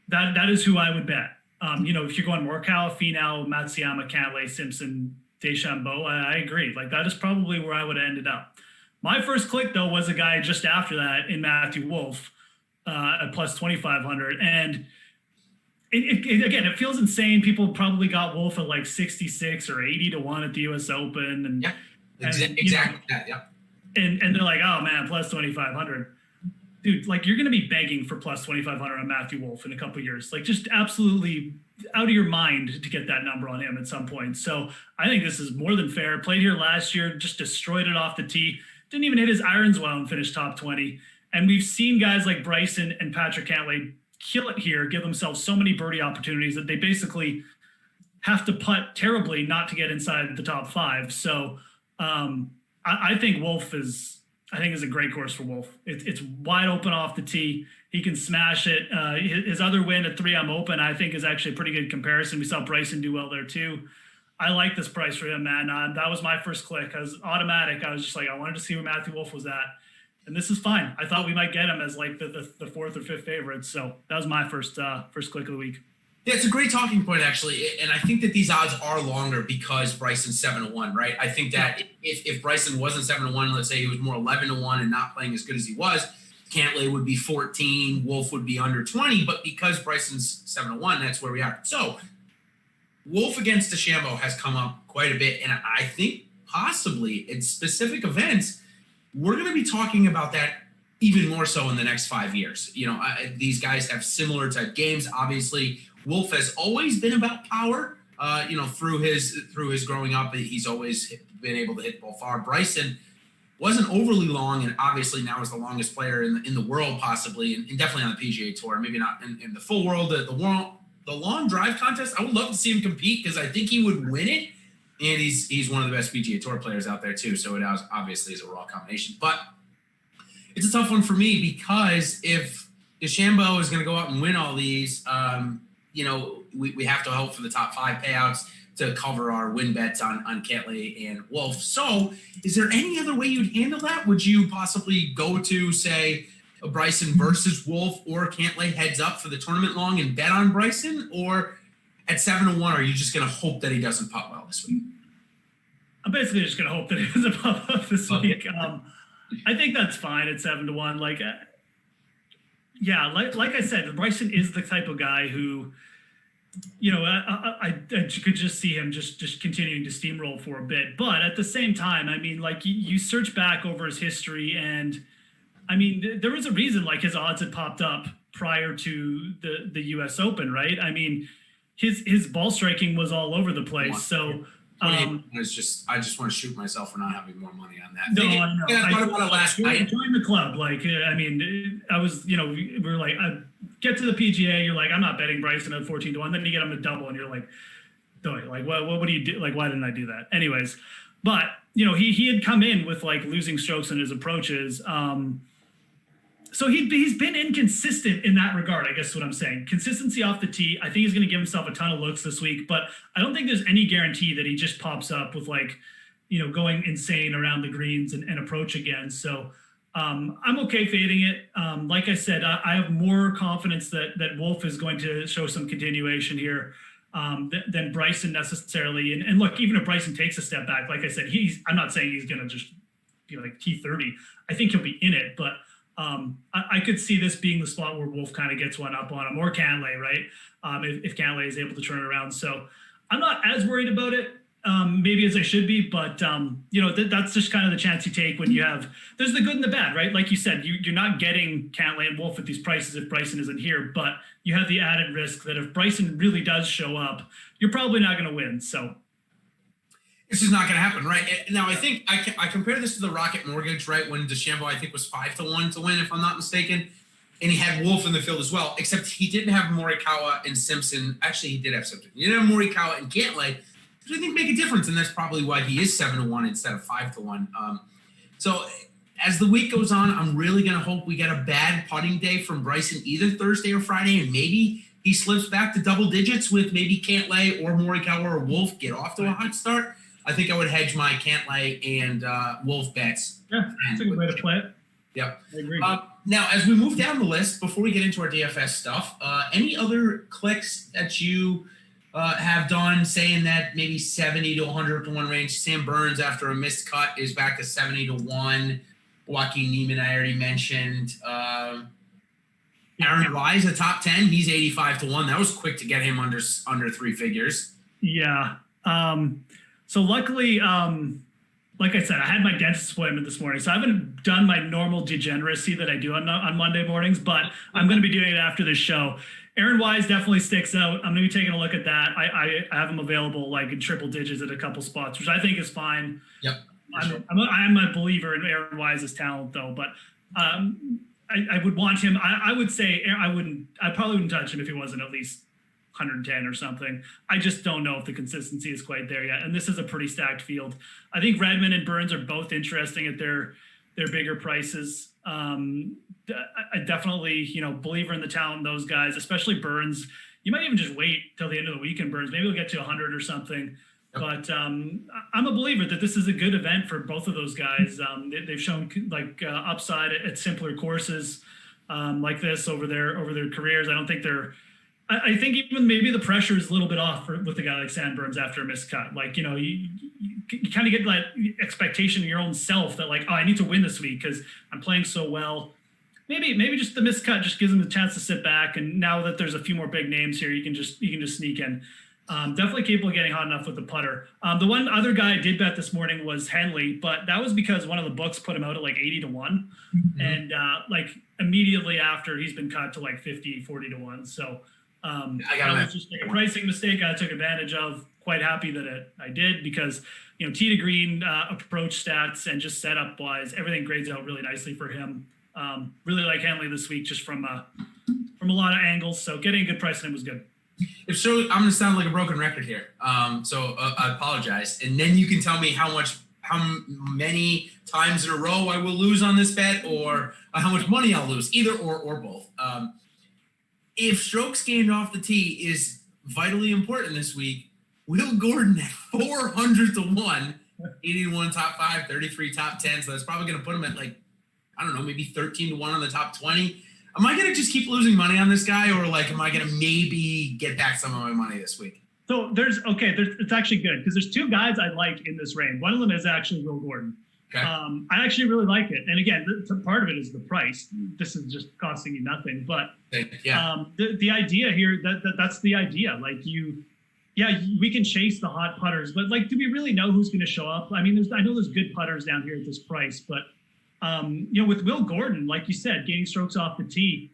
Speaker 2: that is who I would bet. If you're going Morikawa, Finau, Matsuyama, Cantlay, Simpson, DeChambeau, I agree. Like that is probably where I would have ended up. My first click though was a guy just after that in Matthew Wolff at plus 2,500, and again, it feels insane. People probably got Wolff at like 66 or 80 to 1 at the U.S. Open, and
Speaker 1: exactly that. Yeah.
Speaker 2: And they're like, oh man, plus 2,500. Dude, like you're going to be begging for plus 2,500 on Matthew Wolff in a couple of years. Like just absolutely out of your mind to get that number on him at some point. So I think this is more than fair. Played here last year, just destroyed it off the tee. Didn't even hit his irons well and finished top 20. And we've seen guys like Bryson and Patrick Cantlay kill it here, give themselves so many birdie opportunities that they basically have to putt terribly not to get inside the top 5. So I think Wolff is a great course for Wolff. It's wide open off the tee. He can smash it. His other win at 3M Open, I think, is actually a pretty good comparison. We saw Bryson do well there too. I like this price for him, man. That was my first click. I was automatic. I was just like, I wanted to see where Matthew Wolff was at. And this is fine. I thought we might get him as like the 4th or 5th favorite. So that was my first click of the week.
Speaker 1: Yeah, it's a great talking point, actually. And I think that these odds are longer because Bryson's 7-1, right? I think that if Bryson wasn't 7-1, let's say he was more 11-1 and not playing as good as he was, Cantlay would be 14, Wolff would be under 20. But because Bryson's 7-1, that's where we are. So Wolff against DeChambeau has come up quite a bit. And I think possibly in specific events, we're going to be talking about that even more so in the next 5 years. These guys have similar type games. Obviously, Wolff has always been about power. Through his growing up, he's always been able to hit the ball far. Bryson wasn't overly long, and obviously now is the longest player in the world, possibly, and definitely on the PGA Tour. Maybe not in the full world. The long drive contest, I would love to see him compete because I think he would win it. And he's one of the best PGA Tour players out there too. So it obviously is a raw combination. But it's a tough one for me because if DeChambeau is going to go out and win all these, we have to hope for the top 5 payouts to cover our win bets on Cantlay and Wolff. So is there any other way you'd handle that? Would you possibly go to, say, a Bryson versus Wolff or Cantlay heads up for the tournament long and bet on Bryson? Or at 7-1, are you just going to hope that he doesn't putt well this week?
Speaker 2: I'm basically just going to hope that he doesn't pop up this week. I think that's fine at 7-1. Like I said, Bryson is the type of guy who, I could just see him just continuing to steamroll for a bit. But at the same time, I mean, like you search back over his history, and I mean, there was a reason like his odds had popped up prior to the U.S. Open, right? I mean, his ball striking was all over the place. So
Speaker 1: I just want to shoot myself for not having more money on that.
Speaker 2: No, I know.
Speaker 1: I thought about it last night.
Speaker 2: Join the club. Like, I mean, I was, we were like, I get to the PGA. You're like, I'm not betting Bryson at 14 to 1. Then you get him to double, and you're like, what do you do? Like, why didn't I do that? Anyways, but he had come in with like losing strokes in his approaches. So he's been inconsistent in that regard, I guess is what I'm saying. Consistency off the tee. I think he's going to give himself a ton of looks this week, but I don't think there's any guarantee that he just pops up with like, going insane around the greens and approach again. So I'm okay fading it. Like I said, I have more confidence that Wolff is going to show some continuation here than Bryson necessarily. And look, even if Bryson takes a step back, like I said, I'm not saying he's going to just be like T30. I think he'll be in it, but I could see this being the spot where Wolff kind of gets one up on him, or Cantlay, right? If Cantlay is able to turn it around. So I'm not as worried about it, maybe as I should be, but that's just kind of the chance you take when there's the good and the bad, right? Like you said, you're not getting Cantlay and Wolff at these prices if Bryson isn't here, but you have the added risk that if Bryson really does show up, you're probably not going to win. So
Speaker 1: this is not going to happen, right? Now, I think I compare this to the Rocket Mortgage, right? When DeChambeau, I think, was 5-1 to win, if I'm not mistaken. And he had Wolf in the field as well, except he didn't have Morikawa and Simpson. Actually, he did have Simpson. He didn't have Morikawa and Cantlay, which I think make a difference, and that's probably why he is 7-1 instead of 5-1. So as the week goes on, I'm really going to hope we get a bad putting day from Bryson either Thursday or Friday, and maybe he slips back to double digits with maybe Cantlay or Morikawa or Wolf get off to a hot start. I think I would hedge my Cantlay and Wolf bets.
Speaker 2: Yeah, that's a good way to play it.
Speaker 1: Yep.
Speaker 2: I agree.
Speaker 1: Now, as we move down the list, before we get into our DFS stuff, any other clicks that you have done saying that maybe 70 to 100 to 1 range? Sam Burns, after a missed cut, is back to 70 to 1. Joaquin Niemann, I already mentioned. Aaron Wise, a top 10, he's 85 to 1. That was quick to get him under 3 figures.
Speaker 2: Yeah. So luckily, like I said, I had my dentist appointment this morning, so I haven't done my normal degeneracy that I do on Monday mornings, but I'm going to be doing it after this show. Aaron Wise definitely sticks out. I'm going to be taking a look at that. I have him available like in triple digits at a couple spots, which I think is fine.
Speaker 1: Yep.
Speaker 2: I'm a believer in Aaron Wise's talent, though, but I would want him. I would say I probably wouldn't touch him if he wasn't at least 110 or something. I just don't know if the consistency is quite there yet. And this is a pretty stacked field. I think Redmond and Burns are both interesting at their bigger prices. I definitely, believer in the talent in those guys, especially Burns. You might even just wait till the end of the week in Burns. Maybe we'll get to 100 or something. Yep. But I'm a believer that this is a good event for both of those guys. They've shown upside at simpler courses like this over their careers. I don't think they're. I think even maybe the pressure is a little bit off with a guy like Sam Burns after a missed cut. Like, you kind of get that expectation in your own self that like, oh, I need to win this week because I'm playing so well. Maybe just the missed cut just gives him the chance to sit back. And now that there's a few more big names here, you can just sneak in. Definitely capable of getting hot enough with the putter. The one other guy I did bet this morning was Henley, but that was because one of the books put him out at like 80 to 1. Mm-hmm. And like immediately after he's been cut to like 50, 40 to 1. So that was just like a pricing mistake I took advantage of. Quite happy that I did because, tee to green approach stats and just setup wise, everything grades out really nicely for him. Really like Henley this week just from a lot of angles. So getting a good price on him was good.
Speaker 1: If so, I'm going to sound like a broken record here. So I apologize. And then you can tell me how many times in a row I will lose on this bet or how much money I'll lose, either or both. If strokes gained off the tee is vitally important this week, Will Gordon at 400 to 1, 80 to 1 top 5, 33 top 10. So that's probably going to put him at like, I don't know, maybe 13 to 1 on the top 20. Am I going to just keep losing money on this guy, or like, am I going to maybe get back some of my money this week?
Speaker 2: So it's actually good because there's two guys I like in this range. One of them is actually Will Gordon. Okay. I actually really like it. And again, part of it is the price. This is just costing you nothing. But the idea here, that's the idea. Like we can chase the hot putters, but like, do we really know who's going to show up? I mean, I know there's good putters down here at this price, but with Will Gordon, like you said, gaining strokes off the tee,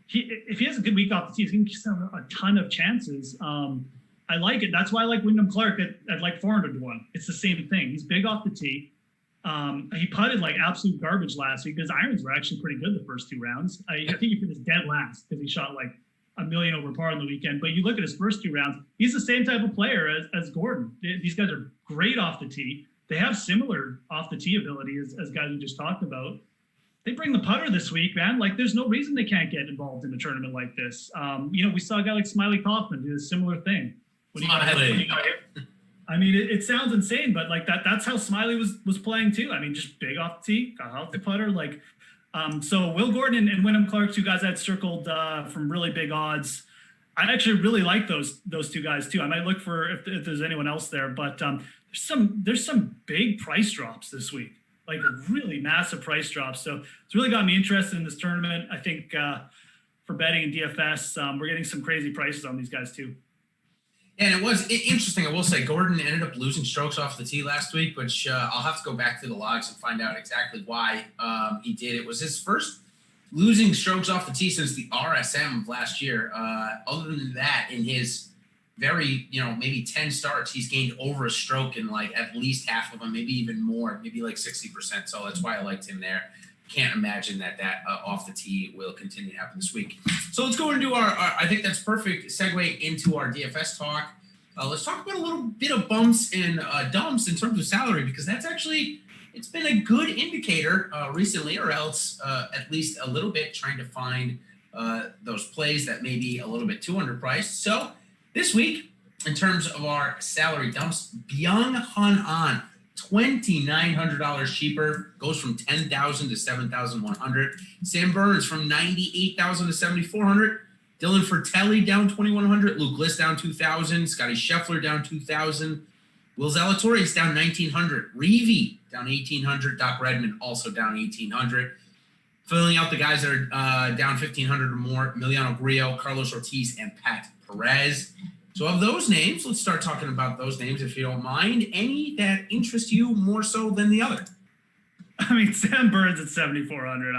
Speaker 2: if he has a good week off the tee, he's going to have a ton of chances. I like it. That's why I like Wyndham Clark at like 400 to 1. It's the same thing. He's big off the tee. He putted like absolute garbage last week. His irons were actually pretty good the first 2 rounds. I think he finished dead last because he shot like a million over par on the weekend. But you look at his first 2 rounds, he's the same type of player as Gordon. These guys are great off the tee. They have similar off the tee ability as guys we just talked about. They bring the putter this week, man. Like, there's no reason they can't get involved in a tournament like this. We saw a guy like Smiley Kaufman do a similar thing. I mean, it sounds insane, but like that's how Smiley was playing too. I mean, just big off the tee, got off the putter. Like, so Will Gordon and Wyndham Clark, 2 guys I'd circled from really big odds. I actually really like those 2 guys too. I might look for if there's anyone else there, but there's some big price drops this week, like really massive price drops. So it's really got me interested in this tournament. I think for betting in DFS, we're getting some crazy prices on these guys too.
Speaker 1: And it was interesting. I will say Gordon ended up losing strokes off the tee last week, which I'll have to go back to the logs and find out exactly why he did. It was his first losing strokes off the tee since the RSM of last year. Other than that, in his very, maybe 10 starts, he's gained over a stroke in like at least half of them, maybe even more, maybe like 60%. So that's why I liked him there. can't imagine that off the tee will continue to happen this week. So let's go into our I think that's perfect segue into our DFS talk. Let's talk about a little bit of bumps and dumps in terms of salary, because that's actually, it's been a good indicator recently, or else at least a little bit trying to find those plays that may be a little bit too underpriced. So this week, in terms of our salary dumps, Byung Han An, $2,900 cheaper, goes from $10,000 to $7,100. Sam Burns from $98,000 to $7,400. Dylan Fratelli down $2,100. Luke List down $2,000. Scotty Scheffler down $2,000. Will Zalatoris down $1,900. Reeve down $1,800. Doc Redman also down $1,800. Filling out the guys that are down $1,500 or more: Emiliano Grillo, Carlos Ortiz, and Pat Perez. So of those names, let's start talking about those names, if you don't mind. Any that interest you more so than the other?
Speaker 2: I mean, Sam Burns at 7,400.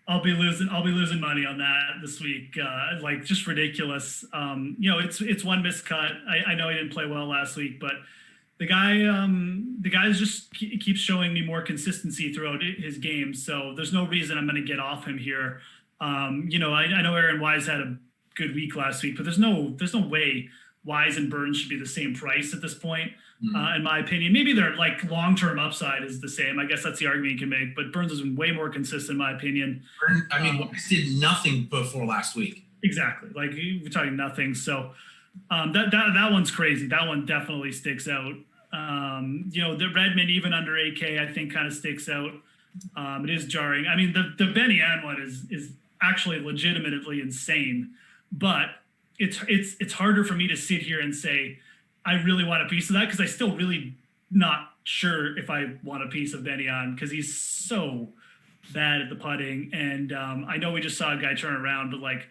Speaker 2: I'll be losing money on that this week. Like, just ridiculous. It's one miscut. I know he didn't play well last week, but the guy just keeps showing me more consistency throughout his game. So there's no reason I'm going to get off him here. I know Aaron Wise had a good week last week, but there's no way Wise and Burns should be the same price at this point. In my opinion. Maybe their like long-term upside is the same. I guess that's the argument you can make, but Burns has been way more consistent in my opinion.
Speaker 1: Wise did nothing before last week.
Speaker 2: Exactly. Like, we're talking nothing. So that one's crazy. That one definitely sticks out. The Redmond, even under 8K, I think kind of sticks out. It is jarring. I mean, the Benny Ann one is actually legitimately insane, but it's harder for me to sit here and say I really want a piece of that, because I still really not sure if I want a piece of Benny Ann, because he's so bad at the putting. And I know we just saw a guy turn around, but like,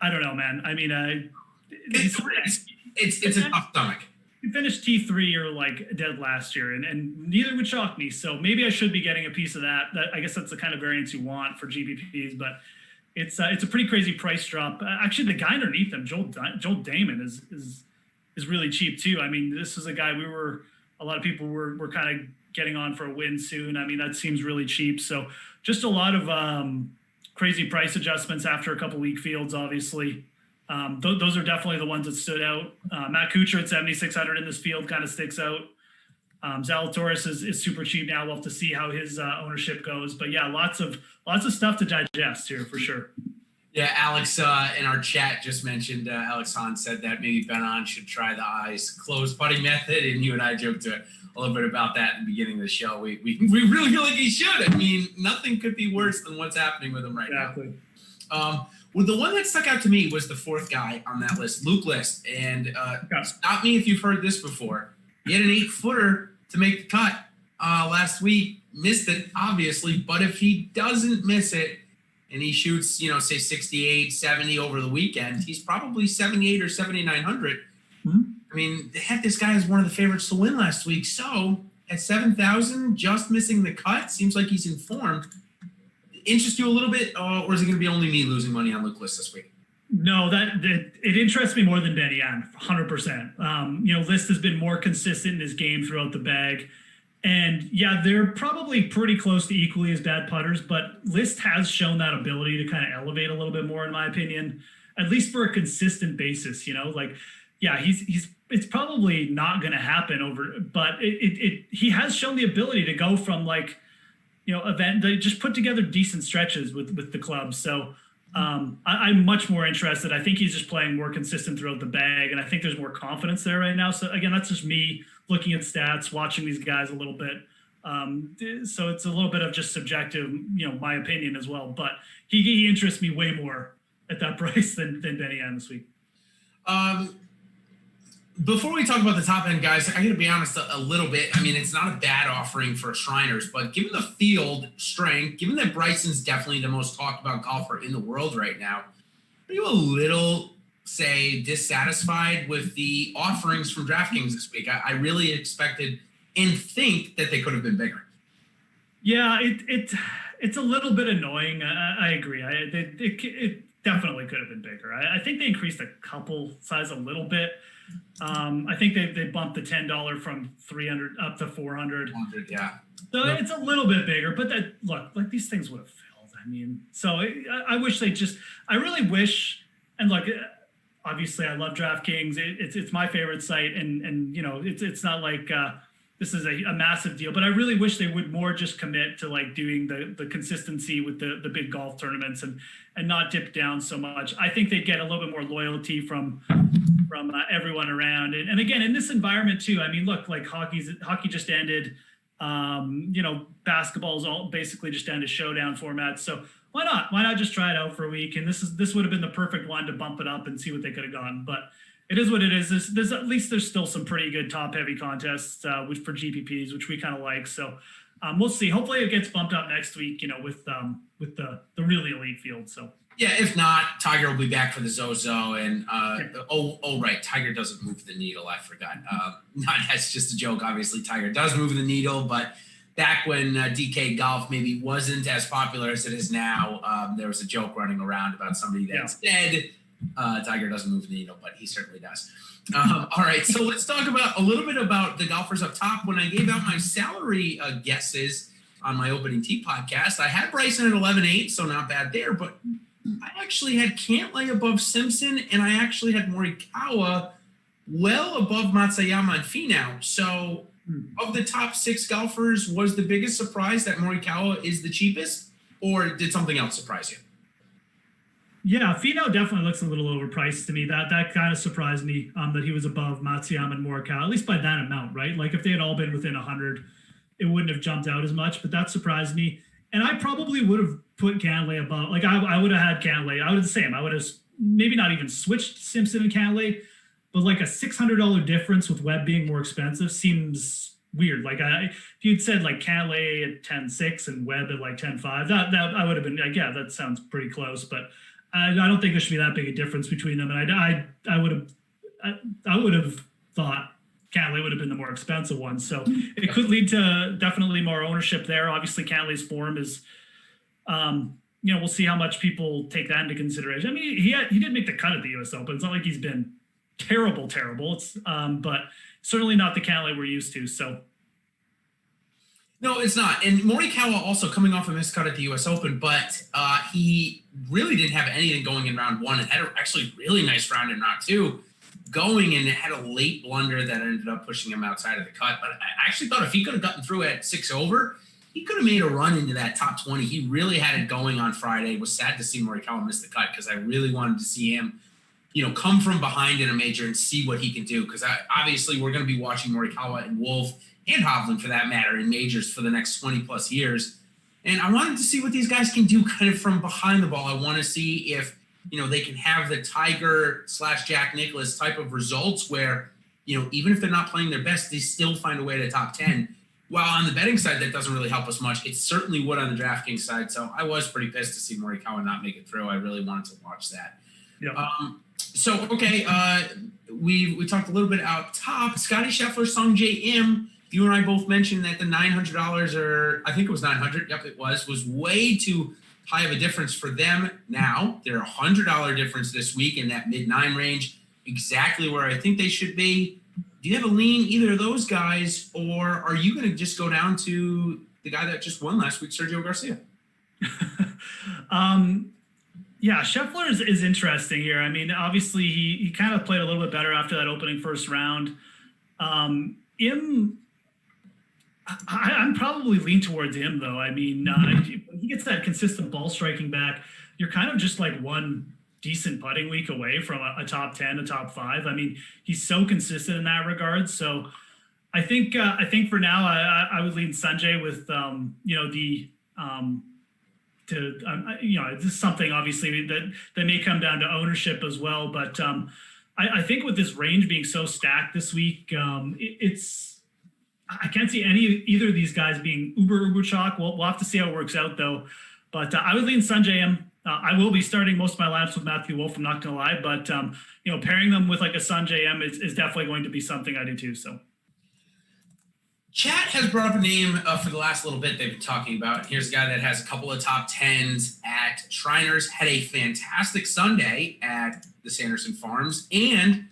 Speaker 2: I don't know, man. I mean,
Speaker 1: it's a tough stomach.
Speaker 2: He finished T3 or like dead last year, and neither would shock me. So maybe I should be getting a piece of that. I guess that's the kind of variance you want for GPPs, but it's a pretty crazy price drop. Actually, the guy underneath him, Joel Damon, is really cheap too. I mean, this is a guy a lot of people were kind of getting on for a win soon. I mean, that seems really cheap. So just a lot of crazy price adjustments after a couple weak fields, obviously. Those are definitely the ones that stood out. Matt Kuchar at 7,600 in this field kind of sticks out. Zalatoris is super cheap now. We'll have to see how his ownership goes. But yeah, lots of stuff to digest here for sure.
Speaker 1: Yeah, Alex in our chat just mentioned, Alex Hahn said that maybe Ben An should try the eyes closed putting method, and you and I joked a little bit about that in the beginning of the show. We really feel like he should. I mean, nothing could be worse than what's happening with him right now. Well, the one that stuck out to me was the fourth guy on that list, Luke List. And stop me if you've heard this before. He had an 8-footer to make the cut last week. Missed it, obviously. But if he doesn't miss it and he shoots, say 68, 70 over the weekend, he's probably 78 or 7,900. Mm-hmm. I mean, they had this guy as one of the favorites to win last week. So at 7,000, just missing the cut, seems like he's informed. Interest you a little bit, or is it going to be only me losing money on Luke List this week?
Speaker 2: No, it interests me more than Benny Ann, 100%. List has been more consistent in his game throughout the bag. And yeah, they're probably pretty close to equally as bad putters, but List has shown that ability to kind of elevate a little bit more, in my opinion, at least for a consistent basis. It's probably not going to happen but he has shown the ability to go from they just put together decent stretches with the club. So I'm much more interested. I think he's just playing more consistent throughout the bag, and I think there's more confidence there right now. So again, that's just me looking at stats, watching these guys a little bit. So it's a little bit of just subjective, my opinion as well. But he interests me way more at that price than Benny Ann this week.
Speaker 1: Before we talk about the top end guys, I got to be honest a little bit. I mean, it's not a bad offering for Shriners, but given the field strength, given that Bryson's definitely the most talked about golfer in the world right now, are you a little, say, dissatisfied with the offerings from DraftKings this week? I really expected and think that they could have been bigger.
Speaker 2: Yeah, it's a little bit annoying. I agree. It definitely could have been bigger. I think they increased a couple size a little bit. I think they bumped the $10 from 300 up to 400.
Speaker 1: 100, yeah.
Speaker 2: So it's a little bit bigger, but that look, like these things would have failed. I mean, so I wish I really wish, and look, obviously I love DraftKings. It's my favorite site, and you know, it's not like this is a massive deal, but I really wish they would more just commit to like doing the consistency with the big golf tournaments and not dip down so much. I think they'd get a little bit more loyalty from everyone around. And again, in this environment too, I mean, look, like hockey just ended. You know, basketball's all basically just down to showdown format. So why not just try it out for a week? And this would have been the perfect one to bump it up and see what they could have gotten. But it is what it is. There's at least there's still some pretty good top heavy contests which for GPPs, which we kind of like. So we'll see. Hopefully it gets bumped up next week, you know, with the really elite field. So
Speaker 1: yeah, if not, Tiger will be back for the Zozo. And right, Tiger doesn't move the needle. I forgot. That's just a joke. Obviously, Tiger does move the needle, but back when DK Golf maybe wasn't as popular as it is now, there was a joke running around about somebody that said Tiger doesn't move the needle, but he certainly does. All right, so let's talk about a little bit about the golfers up top. When I gave out my salary guesses on my opening tee podcast, I had Bryson at 11.8, so not bad there, but I actually had Cantlay above Simpson, and I actually had Morikawa well above Matsuyama and Finau. So of the top 6 golfers, was the biggest surprise that Morikawa is the cheapest, or did something else surprise you?
Speaker 2: Yeah, Finau definitely looks a little overpriced to me. That kind of surprised me that he was above Matsuyama and Morikawa, at least by that amount, right? Like if they had all been within 100, it wouldn't have jumped out as much, but that surprised me. And I probably would have put Cantlay above. Like I would have had Cantlay. I would have the same. I would have maybe not even switched Simpson and Cantlay, but like a $600 difference with Webb being more expensive seems weird. Like if you'd said like Cantlay at 10.6 and Webb at like 10.5, that I would have been like, yeah, that sounds pretty close. But I don't think there should be that big a difference between them. And I would have thought Cantlay would have been the more expensive one. So it could lead to definitely more ownership there. Obviously, Cantlay's form is, you know, we'll see how much people take that into consideration. I mean, he did make the cut at the U.S. Open. It's not like he's been terrible. It's but certainly not the Cantlay we're used to. So.
Speaker 1: No, it's not. And Morikawa also coming off a miscut at the U.S. Open, but he really didn't have anything going in round 1 and had actually really nice round in round 2 going, and had a late blunder that ended up pushing him outside of the cut. But I actually thought if he could have gotten through at 6 over, he could have made a run into that top 20. He really had it going on Friday. It was sad to see Morikawa miss the cut because I really wanted to see him, you know, come from behind in a major and see what he can do. Because obviously we're going to be watching Morikawa and Wolf and Hovland for that matter in majors for the next 20 plus years. And I wanted to see what these guys can do kind of from behind the ball. I want to see if, you know, they can have the Tiger / Jack Nicklaus type of results where, you know, even if they're not playing their best, they still find a way to top 10. While on the betting side, that doesn't really help us much. It certainly would on the DraftKings side. So I was pretty pissed to see Morikawa not make it through. I really wanted to watch that.
Speaker 2: Yeah.
Speaker 1: We talked a little bit out top. Scotty Scheffler, Sung J M. You and I both mentioned that the $900, or I think it was $900. Yep, it was way too high of a difference for them. Now they're $100 difference this week in that mid-9 range, exactly where I think they should be. Do you have a lean either of those guys, or are you going to just go down to the guy that just won last week, Sergio Garcia?
Speaker 2: Yeah, Scheffler is interesting here. I mean, obviously he kind of played a little bit better after that opening first round. I'm probably lean towards him though. I mean, when he gets that consistent ball striking back, you're kind of just like one decent putting week away from a top 10, a top 5. I mean, he's so consistent in that regard. So I think for now I would lean Sanjay with this is something obviously that may come down to ownership as well. But I think with this range being so stacked this week, I can't see either of these guys being uber chalk. We'll have to see how it works out though. But I would lean Sanjay M. I will be starting most of my lineups with Matthew Wolff. I'm not going to lie, but pairing them with like a Sanjay M is definitely going to be something I do too. So.
Speaker 1: Chat has brought up a name for the last little bit they've been talking about. Here's a guy that has a couple of top 10s at Shriners, had a fantastic Sunday at the Sanderson Farms, and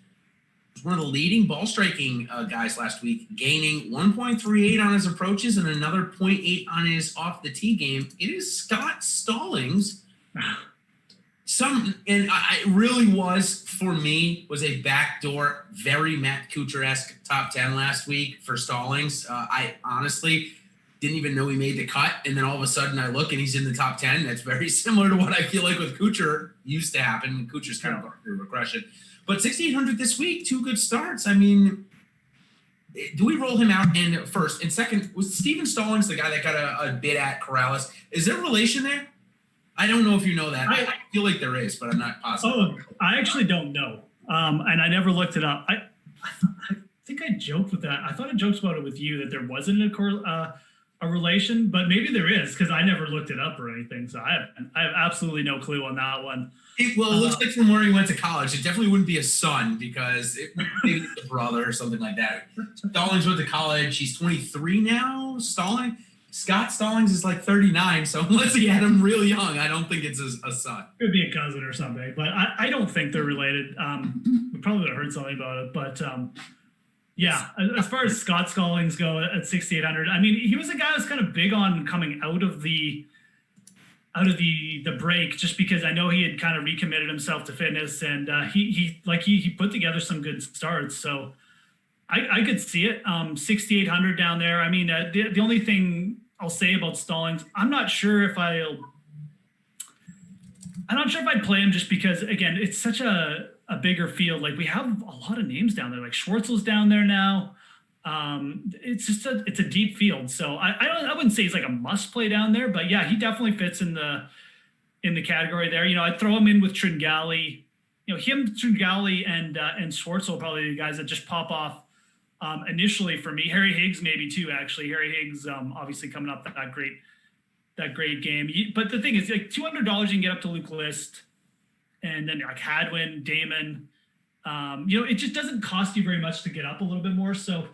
Speaker 1: one of the leading ball striking guys last week, gaining 1.38 on his approaches and another 0.8 on his off the tee game. It is Scott Stallings. It really was, for me, was a backdoor, very Matt Kuchar-esque top 10 last week for Stallings. I honestly didn't even know he made the cut, and then all of a sudden I look and he's in the top 10. That's very similar to what I feel like with Kuchar used to happen. Kuchar's kind of going through regression. But 6,800 this week, 2 good starts. I mean, do we roll him out in first? And second, was Steven Stallings the guy that got a bid at Corrales? Is there a relation there? I don't know if you know that. I feel like there is, but I'm not positive.
Speaker 2: Oh, I actually don't know. And I never looked it up. I think I joked with that. I thought I joked about it with you that there wasn't a relation, but maybe there is because I never looked it up or anything. So I have absolutely no clue on that one.
Speaker 1: It looks like from where he went to college, it definitely wouldn't be a son because maybe it's a brother or something like that. Stallings went to college. He's 23 now. Scott Stallings is like 39. So unless he had him really young, I don't think it's a son.
Speaker 2: Could be a cousin or something, but I don't think they're related. We probably would have heard something about it, but yeah, as far as Scott Stallings go at 6,800, I mean, he was a guy that's kind of big on coming out of the break, just because I know he had kind of recommitted himself to fitness, and he put together some good starts. So I could see it. 6,800 down there. I mean, the only thing I'll say about Stallings, I'm not sure if I'd play him, just because again, it's such a bigger field. Like, we have a lot of names down there. Like Schwartzel's down there now. It's just it's a deep field. So I wouldn't say he's like a must play down there, but yeah, he definitely fits in the category there. You know, I'd throw him in with Tringali. You know, Tringali and Schwartzel probably the guys that just pop off initially for me. Harry Higgs maybe too, actually. Harry Higgs obviously coming up that great game. But the thing is, like, $200 you can get up to Luke List, and then like Hadwin, Damon. You know, it just doesn't cost you very much to get up a little bit more. So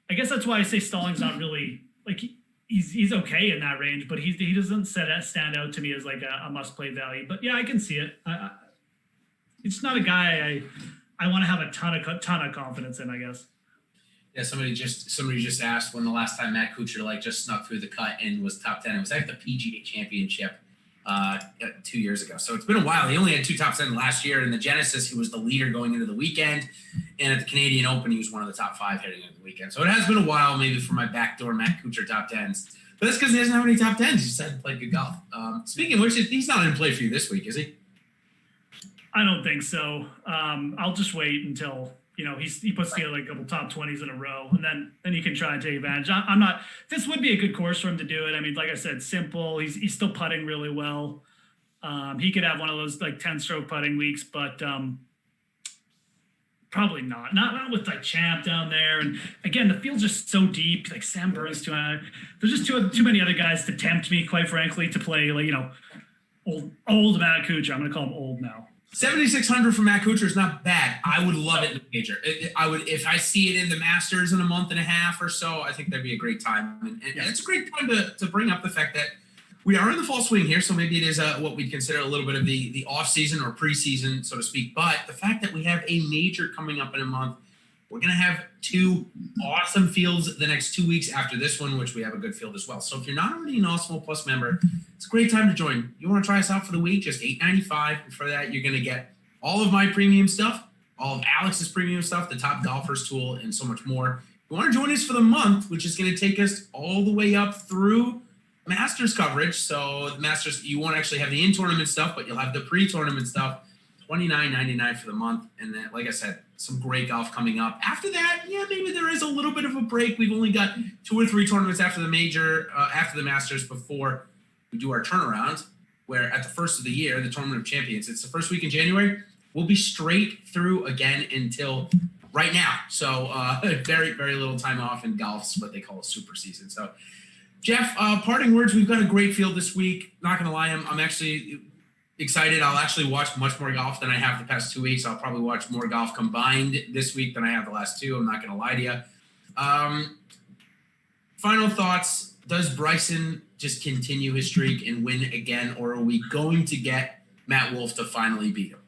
Speaker 2: I guess that's why I say Stallings not really, like, he's okay in that range, but he doesn't stand out to me as like a must play value. But yeah, I can see it. It's not a guy I want to have a ton of confidence in, I guess.
Speaker 1: Yeah, somebody just asked when the last time Matt Kuchar just snuck through the cut and was top 10. It was at the PGA Championship 2 years ago. So it's been a while. He only had 2 top 10 last year. In the Genesis, he was the leader going into the weekend. And at the Canadian Open, he was one of the top 5 heading into the weekend. So it has been a while, maybe, for my backdoor Matt Kuchar top 10s. But that's because he doesn't have any top 10s. He just hasn't played good golf. Speaking of which, he's not in play for you this week, is he?
Speaker 2: I don't think so. I'll just wait until, you know, he puts together like a couple top 20s in a row, and then you can try and take advantage. I'm not. This would be a good course for him to do it. I mean, like I said, simple. He's still putting really well. He could have one of those like 10-stroke putting weeks, but probably not. Not with like Champ down there. And again, the field's just so deep. Like Sam Burns, there's just too many other guys to tempt me, quite frankly, to play, like, you know, old Matt Kuchar. I'm going to call him old now.
Speaker 1: 7,600 for Matt Kuchar is not bad. I would love it in the major. I would, if I see it in the Masters in a month and a half or so. I think that'd be a great time, and it's a great time to bring up the fact that we are in the fall swing here. So maybe it is what we'd consider a little bit of the off season or preseason, so to speak. But the fact that we have a major coming up in a month, we're going to have 2 awesome fields the next 2 weeks after this one, which we have a good field as well. So if you're not already an Awesemo Plus member, it's a great time to join. You want to try us out for the week, just $8.95. And for that, you're going to get all of my premium stuff, all of Alex's premium stuff, the Top Golfers tool, and so much more. If you want to join us for the month, which is going to take us all the way up through Masters coverage. So the Masters, you won't actually have the in-tournament stuff, but you'll have the pre-tournament stuff. $29.99 for the month. And then, like I said, some great golf coming up. After that, yeah, maybe there is a little bit of a break. We've only got 2 or 3 tournaments after the major, after the Masters, before we do our turnaround, where at the first of the year, the Tournament of Champions, it's the first week in January. We'll be straight through again until right now. So very, very little time off in golf's what they call a super season. So, Geoff, parting words. We've got a great field this week. Not going to lie, I'm actually excited. I'll actually watch much more golf than I have the past 2 weeks. I'll probably watch more golf combined this week than I have the last 2. I'm not going to lie to you. Final thoughts. Does Bryson just continue his streak and win again, or are we going to get Matt Wolff to finally beat him?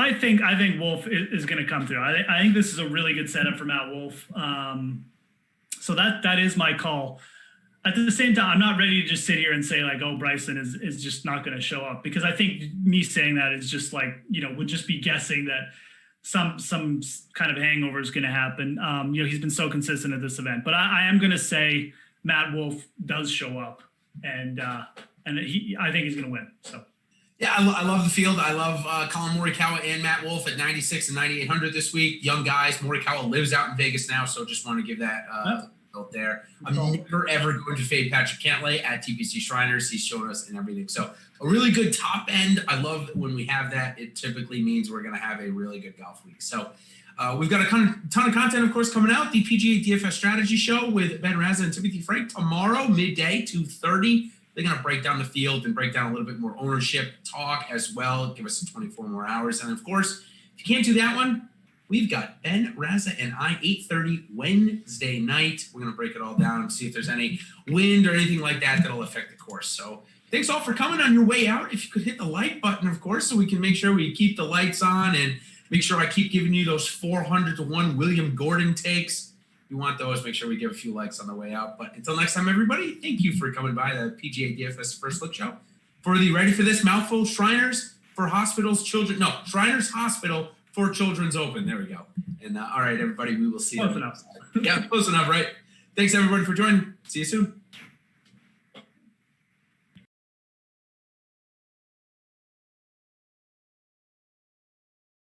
Speaker 2: I think Wolf is going to come through. I think this is a really good setup for Matt Wolf. So that is my call. At the same time, I'm not ready to just sit here and say like, oh, Bryson is just not going to show up, because I think me saying that is just like, would just be guessing that some kind of hangover is going to happen. He's been so consistent at this event, but I am going to say Matt Wolf does show up, and I think he's going to win. So.
Speaker 1: Yeah, I love the field. I love Colin Morikawa and Matt Wolf at 96 and 9,800 this week. Young guys. Morikawa lives out in Vegas now, so just want to give that out there. I'm never, ever going to fade Patrick Cantlay at TPC Shriners. He's showed us and everything. So a really good top end. I love when we have that. It typically means we're going to have a really good golf week. So we've got a ton of content, of course, coming out. The PGA DFS Strategy Show with Ben Razza and Timothy Frank tomorrow, midday, 2:30. They're going to break down the field and break down a little bit more ownership talk as well. Give us some 24 more hours. And, of course, if you can't do that one, we've got Ben Razza and I, 8:30 Wednesday night. We're going to break it all down and see if there's any wind or anything like that that'll affect the course. So thanks all for coming. On your way out, if you could hit the like button, of course, so we can make sure we keep the lights on and make sure I keep giving you those 400-1 William Gordon takes. If you want those, make sure we give a few likes on the way out. But until next time, everybody, thank you for coming by the PGA DFS First Look Show. For the Ready for This mouthful, Shriners for Hospitals, Children. No, Shriners Hospital for Children's Open. There we go. And all right, everybody, we will see you.
Speaker 2: Close enough.
Speaker 1: Yeah, close enough, right? Thanks, everybody, for joining. See you soon.